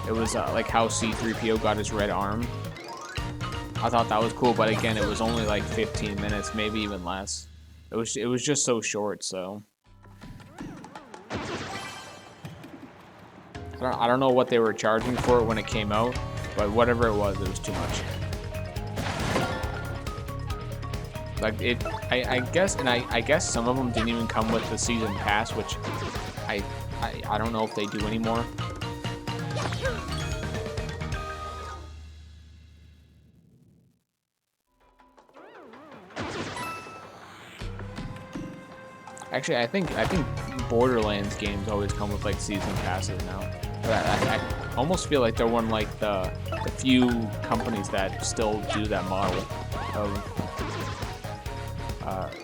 A: It was like how C-3PO got his red arm. I thought that was cool, but again, it was only like 15 minutes, maybe even less. It was just so short, so I don't know what they were charging for it when it came out, but whatever it was too much. Like I guess, and I guess some of them didn't even come with the season pass, which I don't know if they do anymore. Actually, I think Borderlands games always come with like season passes now. But I almost feel like they're one of like the few companies that still do that model of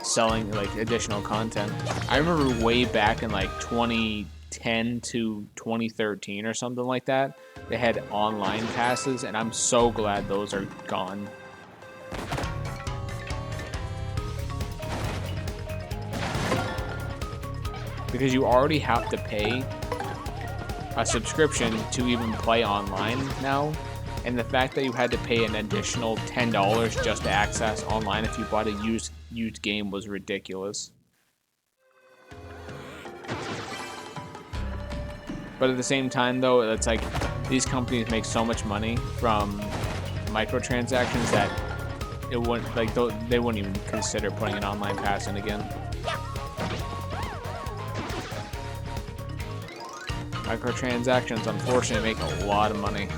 A: selling like additional content. I remember way back in like 2010 to 2013 or something like that, they had online passes, and I'm so glad those are gone. Because you already have to pay a subscription to even play online now, and the fact that you had to pay an additional $10 just to access online if you bought a used game was ridiculous. But at the same time, though, it's like these companies make so much money from microtransactions that it wouldn't, like, they wouldn't even consider putting an online pass in again. Microtransactions, unfortunately, make a lot of money.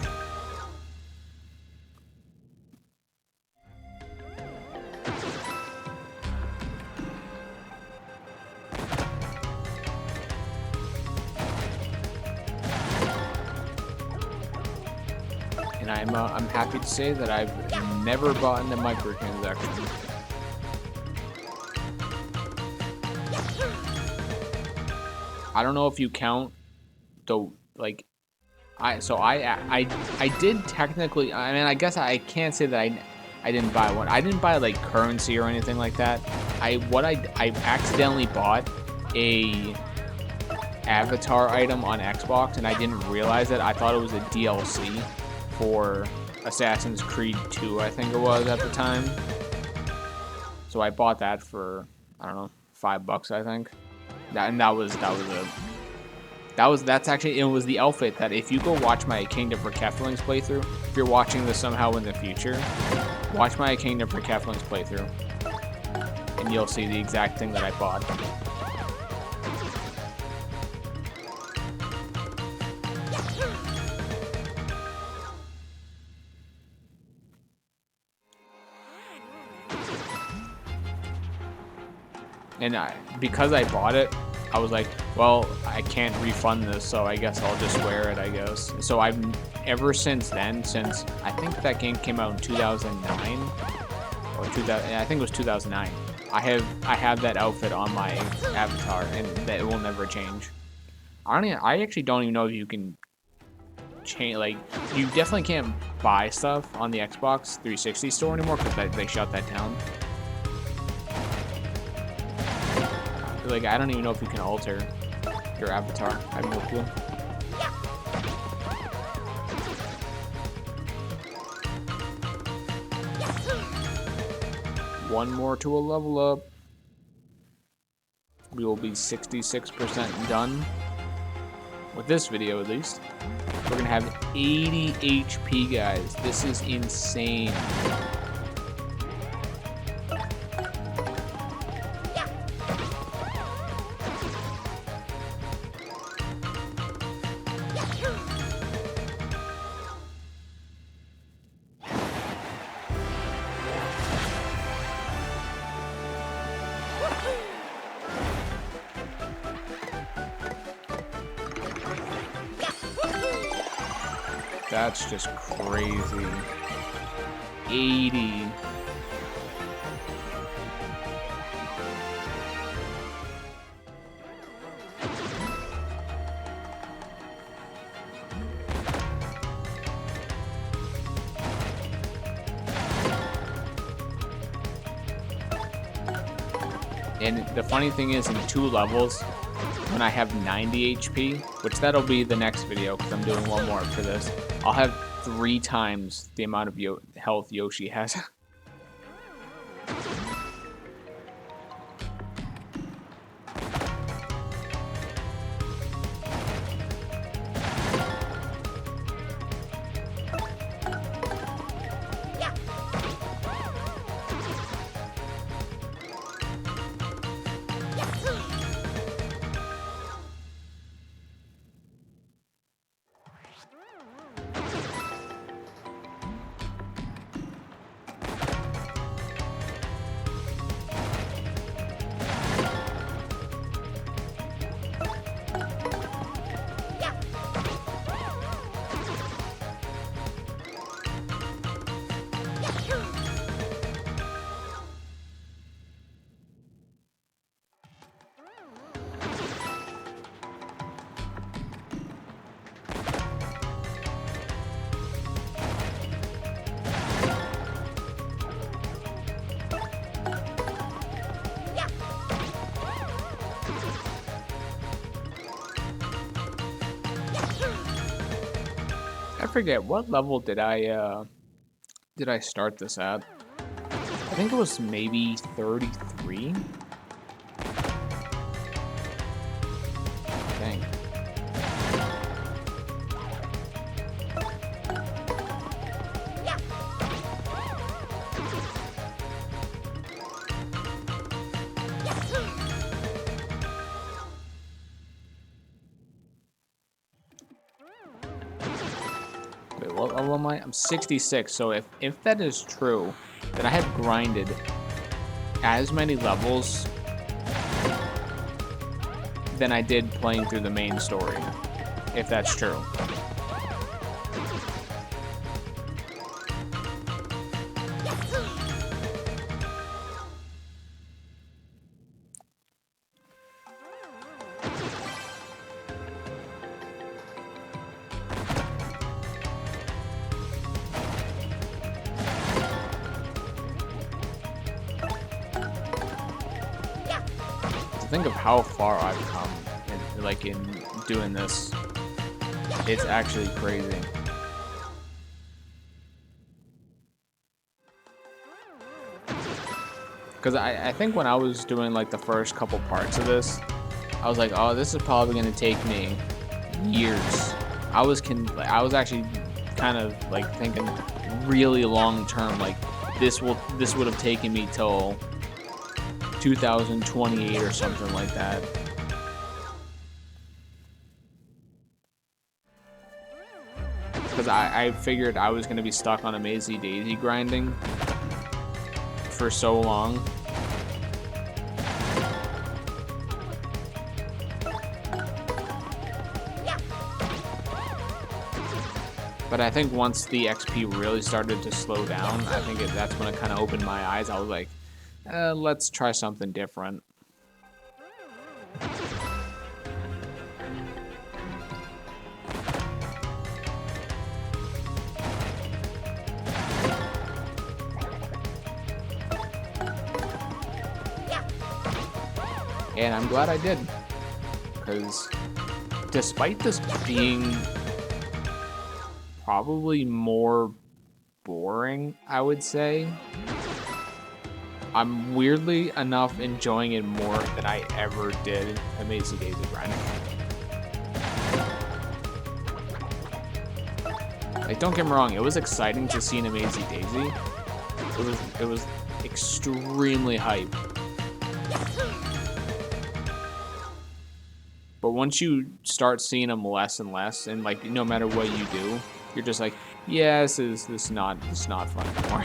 A: And I'm happy to say that I've never bought into microtransactions. I don't know if you count the, like, I did technically, I mean, I guess I can't say that I didn't buy one. I didn't buy like currency or anything like that. I accidentally bought a avatar item on Xbox, and I didn't realize it. I thought it was a DLC for Assassin's Creed 2, I think it was at the time. So I bought that for, I don't know, $5, I think. That's actually, it was the outfit that if you go watch my Kingdom for Keflings playthrough, if you're watching this somehow in the future, watch my Kingdom for Keflings playthrough, and you'll see the exact thing that I bought. And because I bought it, I was like, well, I can't refund this, so I guess I'll just wear it, I guess. So I've, ever since then, since I think that game came out in 2009, or 2000, I think it was 2009, I have that outfit on my avatar, and that will never change. I actually don't even know if you can change, like, you definitely can't buy stuff on the Xbox 360 store anymore, because they shut that down. Like, I don't even know if you can alter your avatar. I have no clue. One more to a level up. We will be 66% done. With this video, at least. We're gonna have 80 HP, guys. This is insane. That's just crazy. 80. And the funny thing is, in 2 levels, when I have 90 HP, which that'll be the next video because I'm doing one more for this, I'll have 3 times the amount of health Yoshi has. I forget, what level did I start this at? I think it was maybe 33? Dang. Wait, what level am I? I'm 66, so if that is true, then I have grinded as many levels than I did playing through the main story, if that's true. Think of how far I've come in doing this. It's actually crazy. Because I think when I was doing like the first couple parts of this, I was like, oh, this is probably going to take me years. I was actually kind of like thinking really long term, like this would have taken me till 2028 or something like that. Because I figured I was going to be stuck on a Mazy Daisy grinding for so long. But I think once the XP really started to slow down, I think that's when it kind of opened my eyes. I was like, let's try something different. And I'm glad I did, because despite this being probably more boring, I would say, I'm weirdly enough enjoying it more than I ever did Amazing Daisy grinding. Like, don't get me wrong, it was exciting to see an Amazing Daisy. It was extremely hype. But once you start seeing them less and less, and like no matter what you do, you're just like, yeah, this is not fun anymore.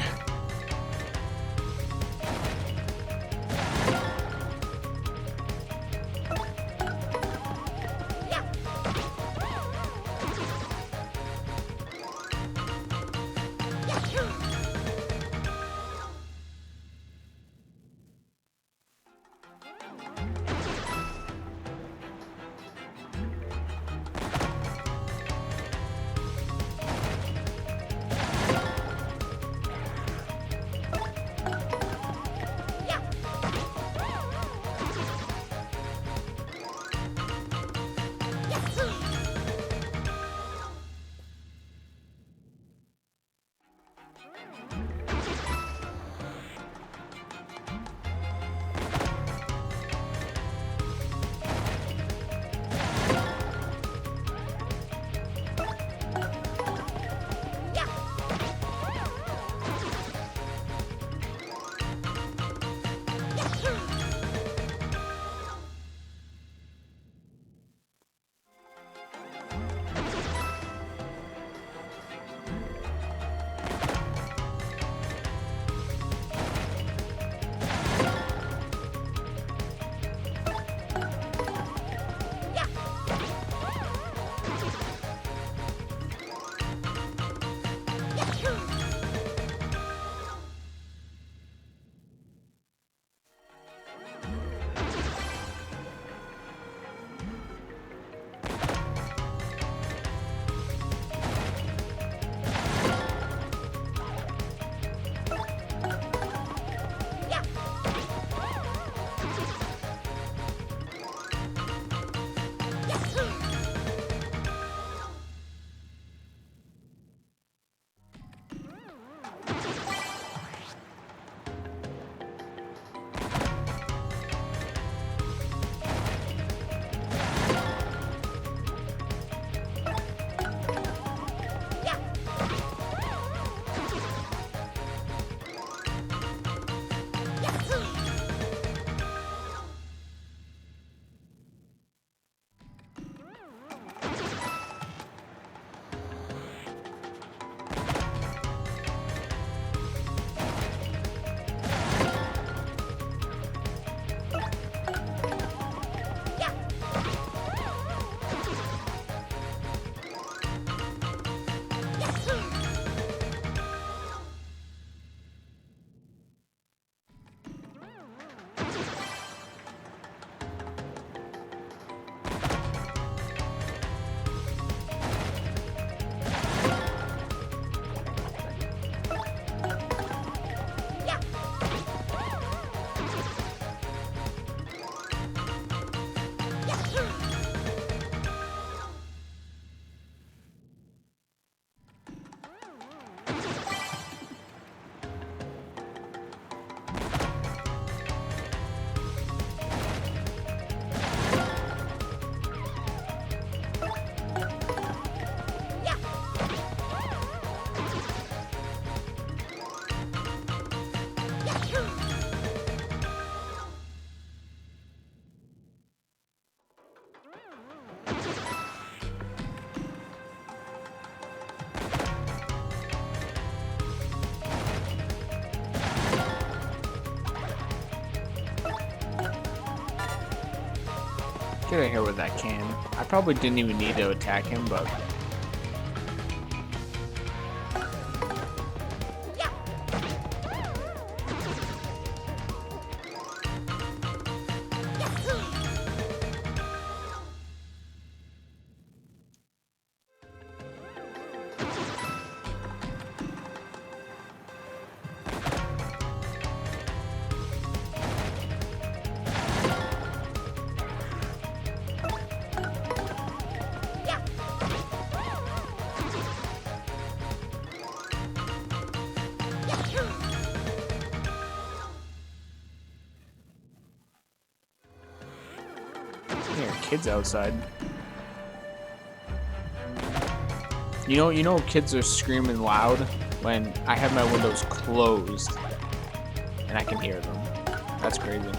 A: Get out here with that can. I probably didn't even need to attack him, but... There are kids outside. You know kids are screaming loud when I have my windows closed and I can hear them. That's crazy.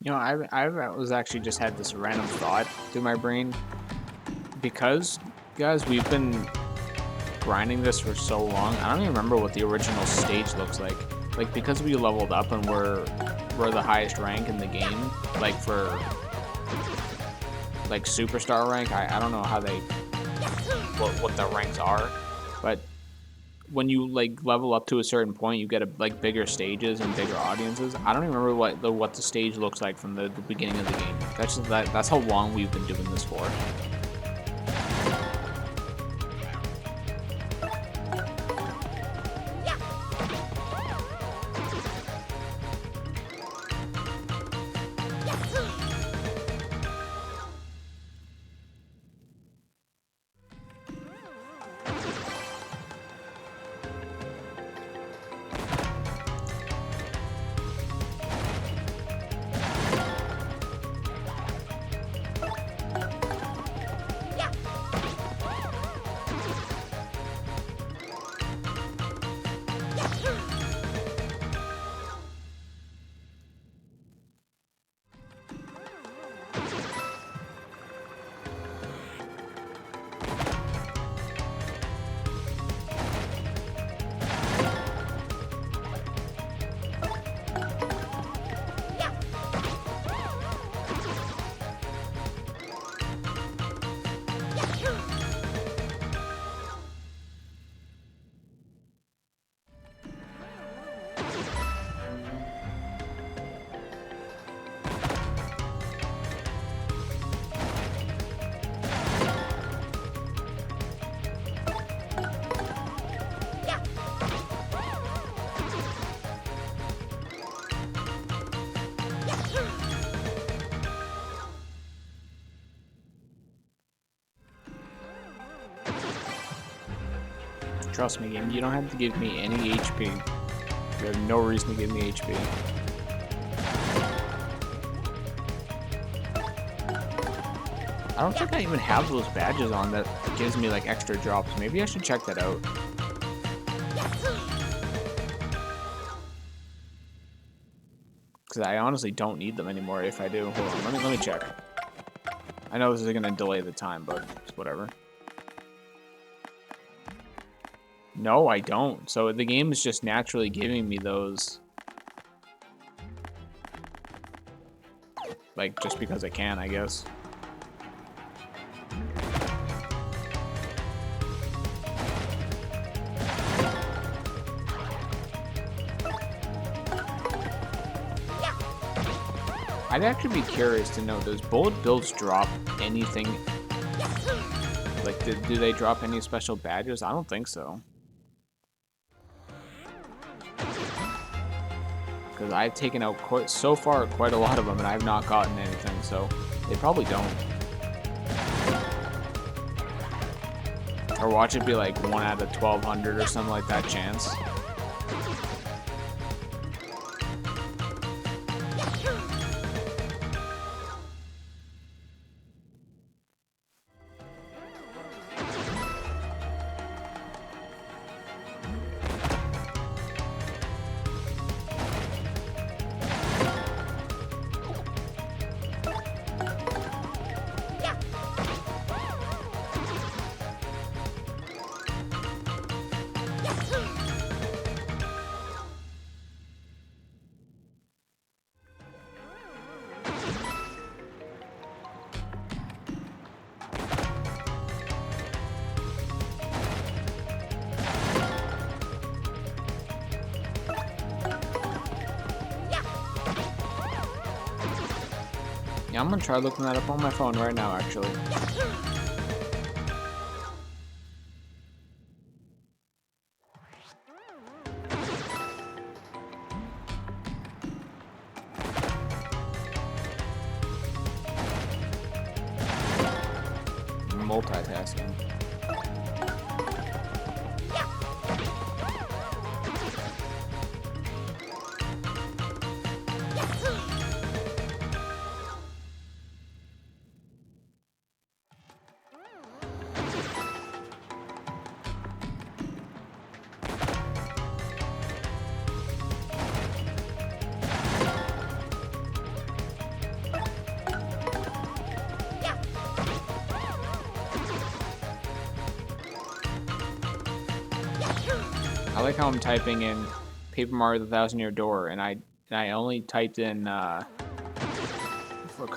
A: You know, I was actually just had this random thought through my brain because, guys, we've been grinding this for so long. I don't even remember what the original stage looks like. Like, because we leveled up and we're the highest rank in the game, like for like superstar rank. I don't know how they what the ranks are, but when you like level up to a certain point, you get like bigger stages and bigger audiences. I don't even remember what the stage looks like from the beginning of the game. That's how long we've been doing this for. Trust me, game, you don't have to give me any HP. You have no reason to give me HP. I don't think I even have those badges on that gives me like extra drops. Maybe I should check that out. Because I honestly don't need them anymore if I do. Hold on, let me check. I know this is going to delay the time, but it's whatever. No, I don't. So the game is just naturally giving me those. Like, just because I can, I guess. I'd actually be curious to know, does bullet bills drop anything? Like, do they drop any special badges? I don't think so. Because I've taken out so far quite a lot of them and I've not gotten anything, so they probably don't. Or watch it be like 1 out of 1,200 or something like that chance. Yeah, I'm gonna try looking that up on my phone right now, actually. Multitasking. like how I'm typing in Paper Mario: The Thousand-Year Door, and I only typed in because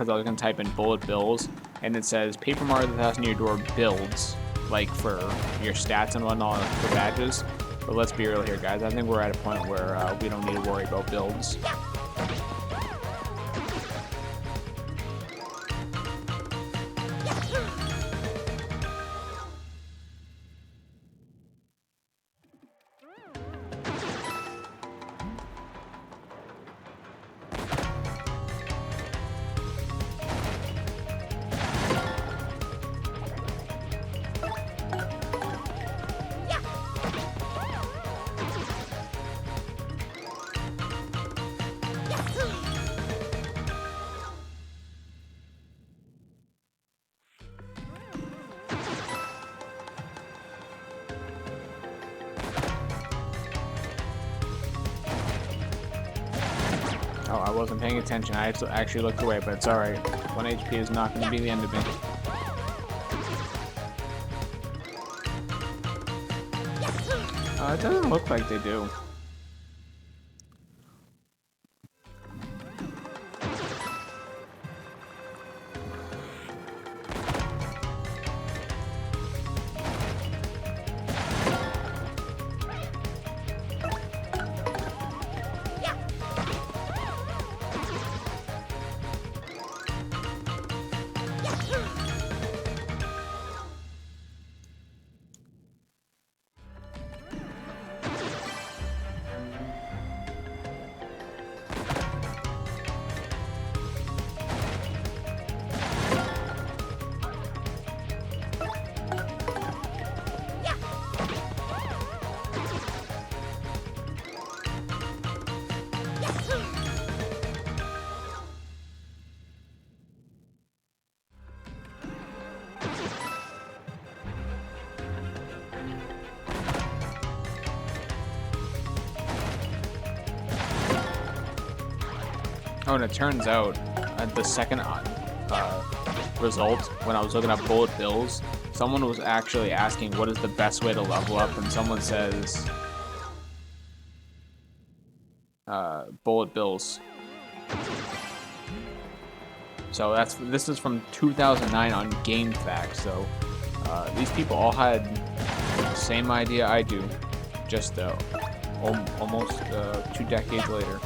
A: I was gonna type in bullet bills, and it says Paper Mario: The Thousand-Year Door builds, like for your stats and whatnot for badges. But let's be real here, guys. I think we're at a point where we don't need to worry about builds. Oh, I wasn't paying attention. I actually looked away, but it's alright. 1 HP is not going to be the end of me. It doesn't look like they do. Oh, and it turns out the second result, when I was looking up bullet bills, someone was actually asking what is the best way to level up, and someone says bullet bills. So this is from 2009 on GameFAQs. So these people all had the same idea I do, just almost 2 decades later.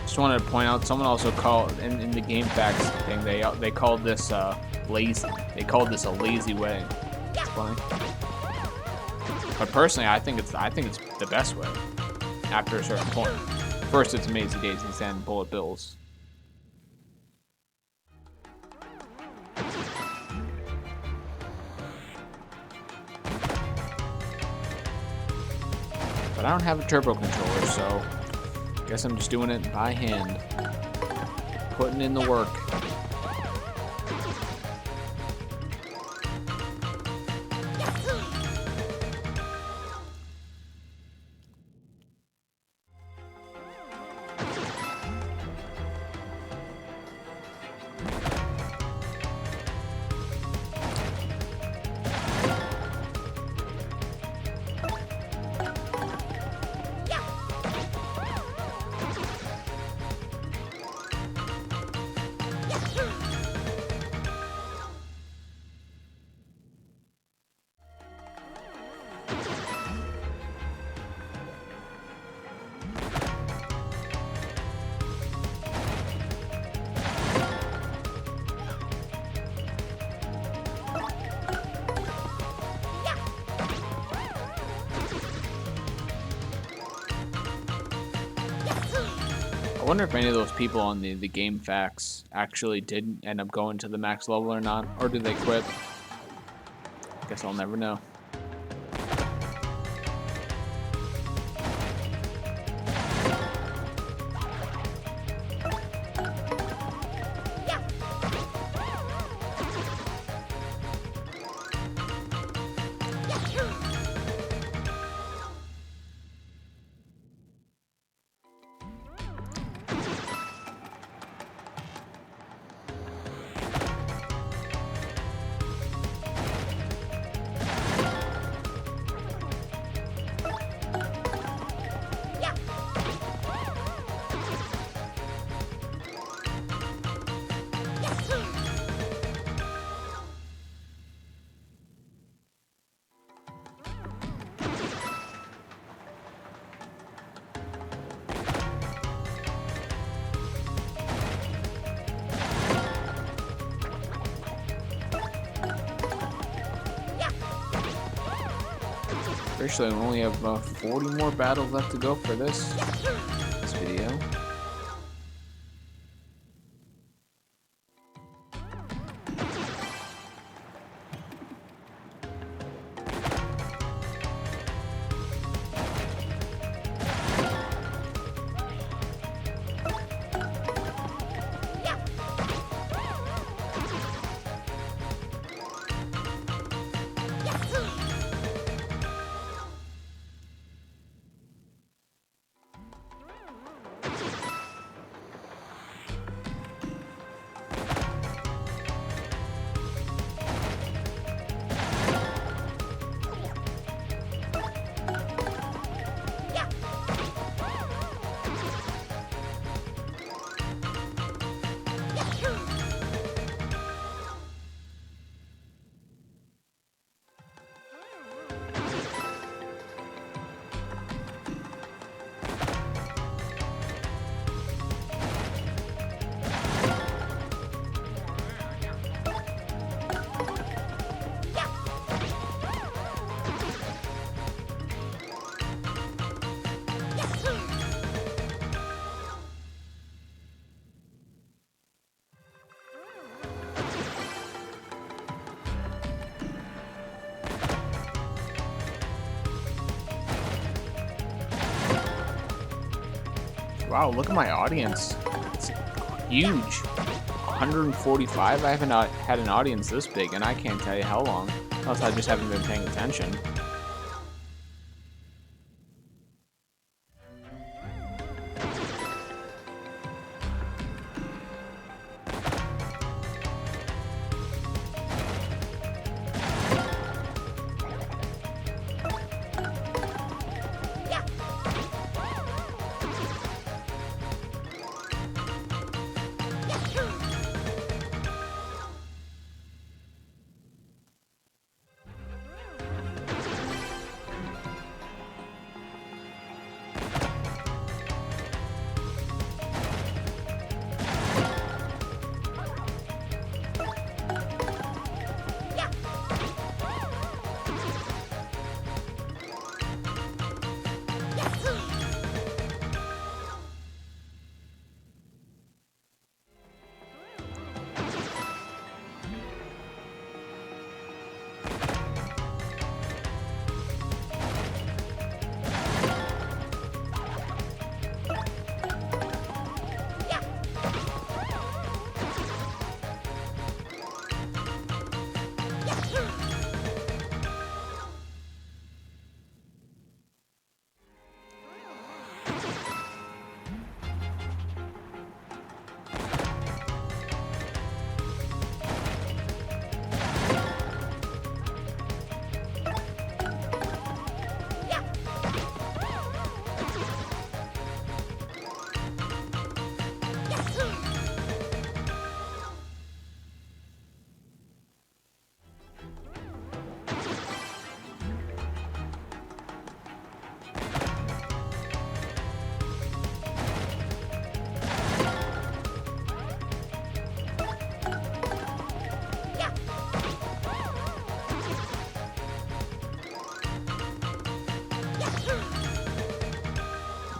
A: Just wanted to point out, someone also called in the GameFAQs thing. They called this lazy. They called this a lazy way. It's funny, but personally, I think it's the best way. After a certain point, first it's Mazy Daisies and bullet bills. But I don't have a turbo controller, so guess I'm just doing it by hand. Putting in the work. I wonder if any of those people on the game facts actually did end up going to the max level or not, or do they quit? Guess I'll never know. Actually, we only have 40 more battles left to go for this video. Wow, look at my audience. It's huge. 145? I haven't had an audience this big, and I can't tell you how long. Unless I just haven't been paying attention.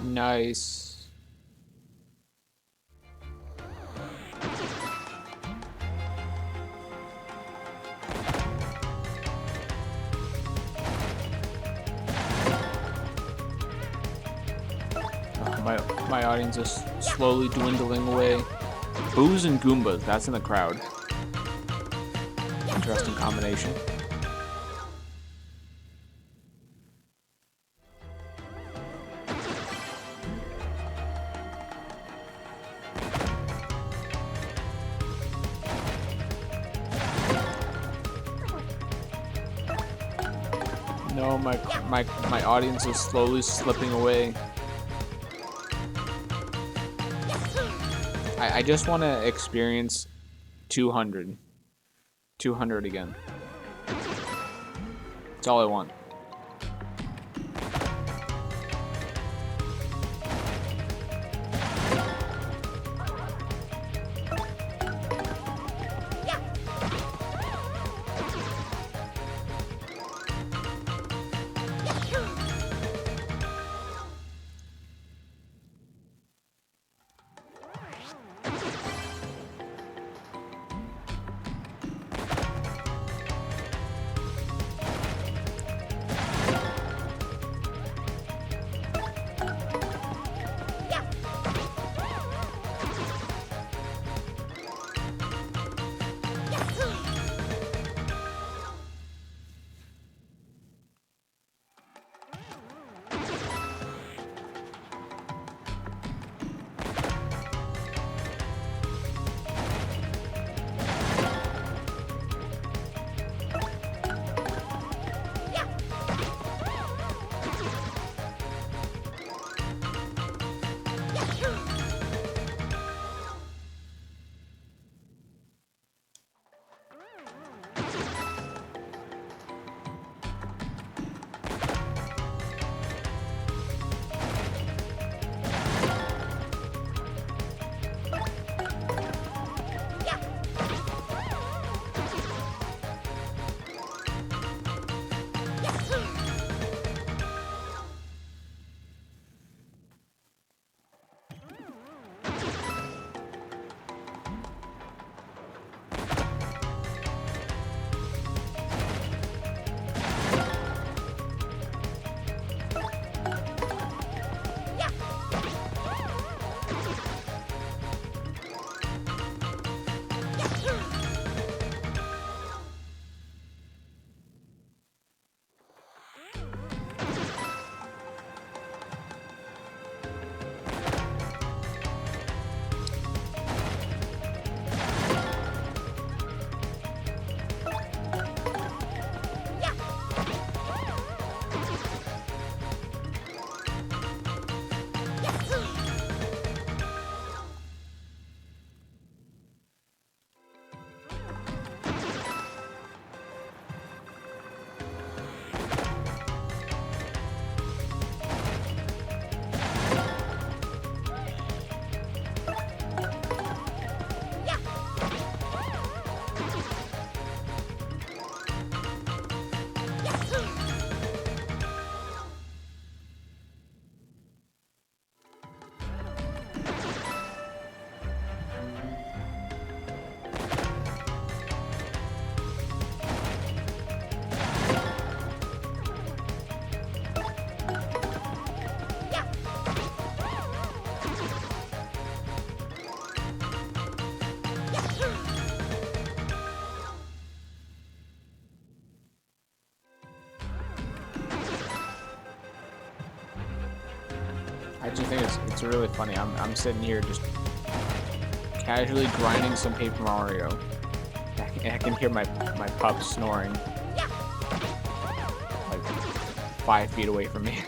A: Nice. My audience is slowly dwindling away. Boos and Goombas, that's in the crowd. Interesting combination. No, my audience is slowly slipping away. I just want to experience 200. 200 again. That's all I want. I just think it's really funny. I'm sitting here just casually grinding some Paper Mario. I can hear my pup snoring like 5 feet away from me.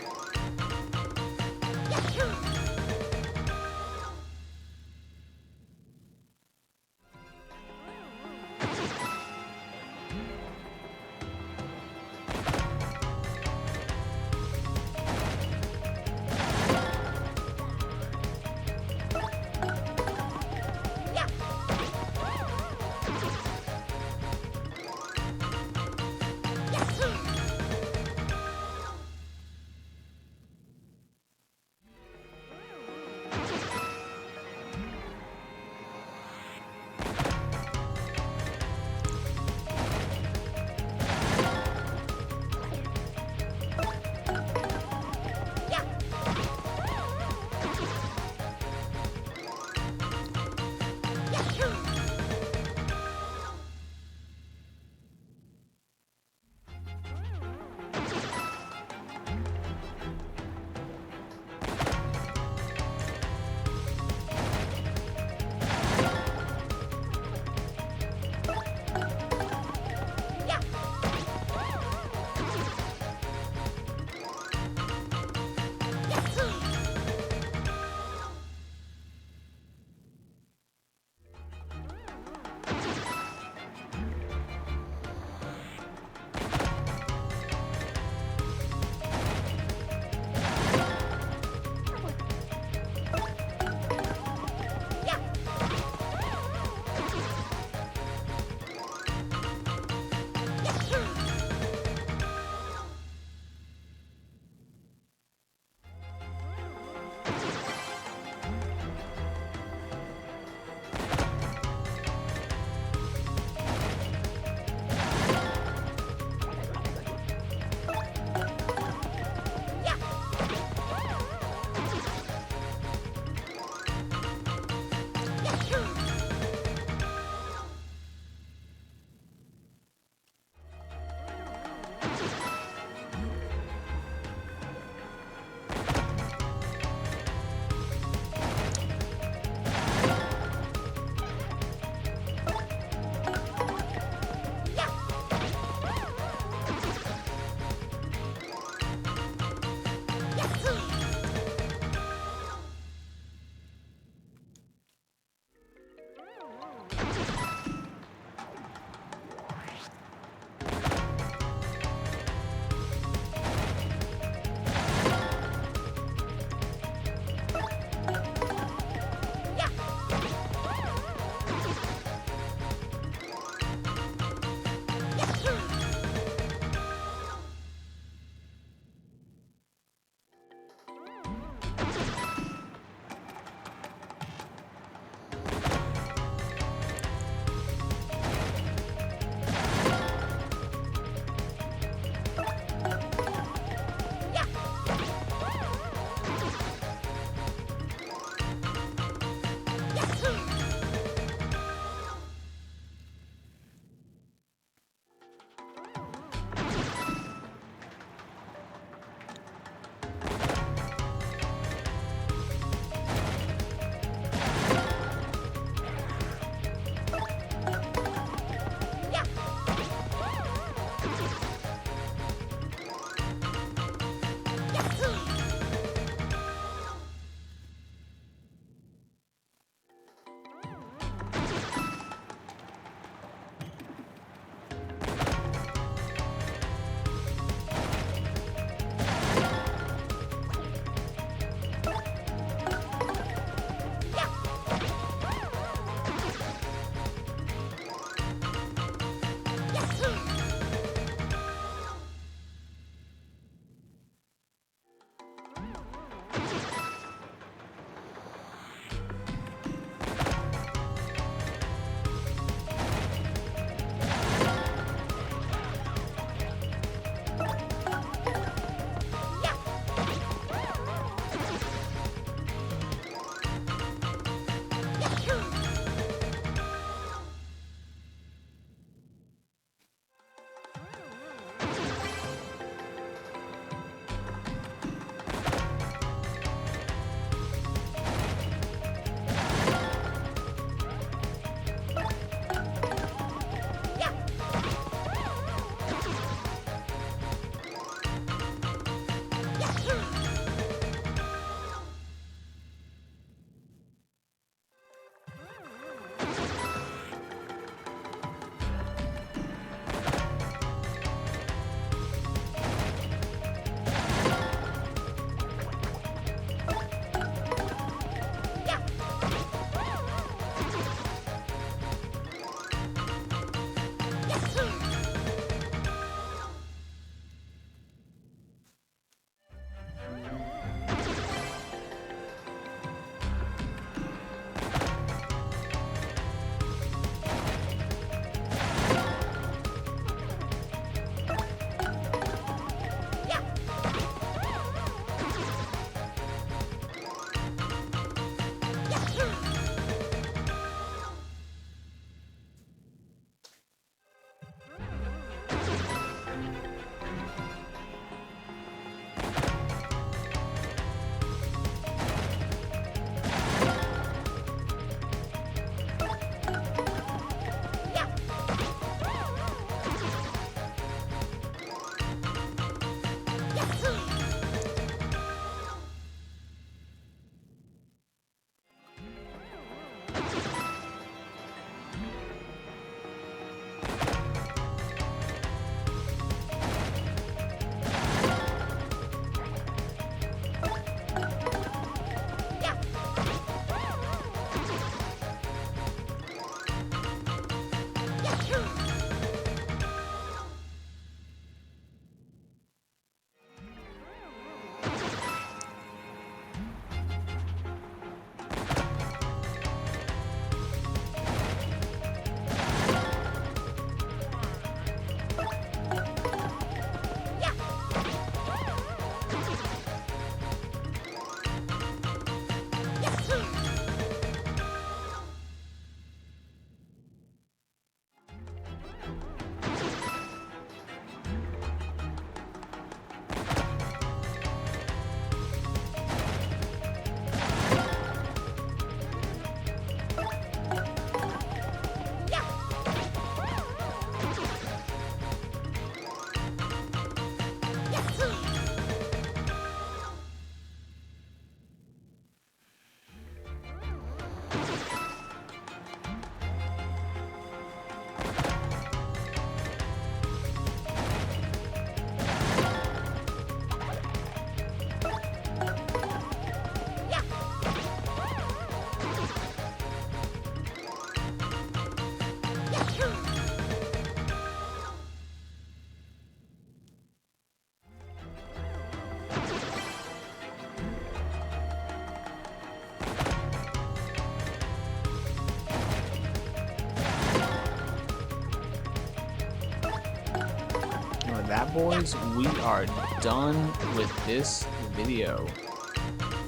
A: that, boys, we are done with this video.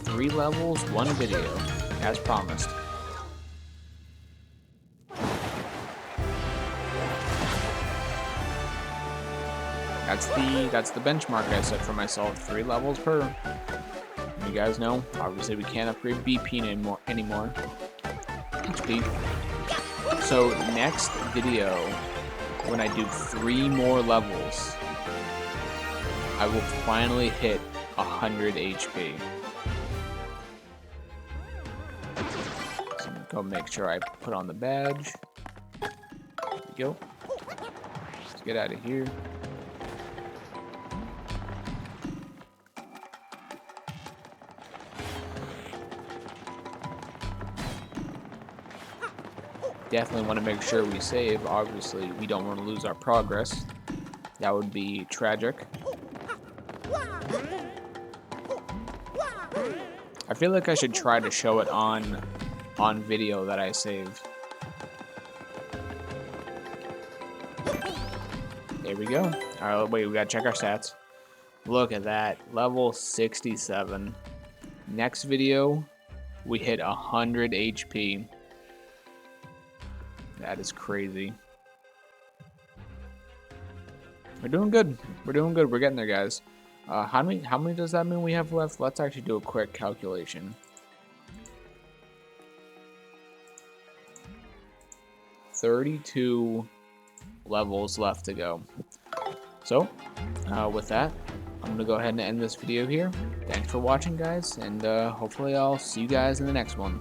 A: 3 levels, 1 video, as promised. That's the benchmark I set for myself. 3 levels per. You guys know, obviously we can't upgrade BP anymore. HP. So next video, when I do 3 more levels, I will finally hit 100 HP. So I'm gonna go make sure I put on the badge. There we go. Let's get out of here. Definitely want to make sure we save. Obviously, we don't want to lose our progress. That would be tragic. I feel like I should try to show it on video that I saved. There we go. Alright, wait, we gotta check our stats. Look at that. Level 67. Next video, we hit 100 HP. That is crazy. We're doing good. We're doing good. We're getting there, guys. How many does that mean we have left? Let's actually do a quick calculation. 32 levels left to go. So, with that, I'm going to go ahead and end this video here. Thanks for watching, guys, and hopefully I'll see you guys in the next one.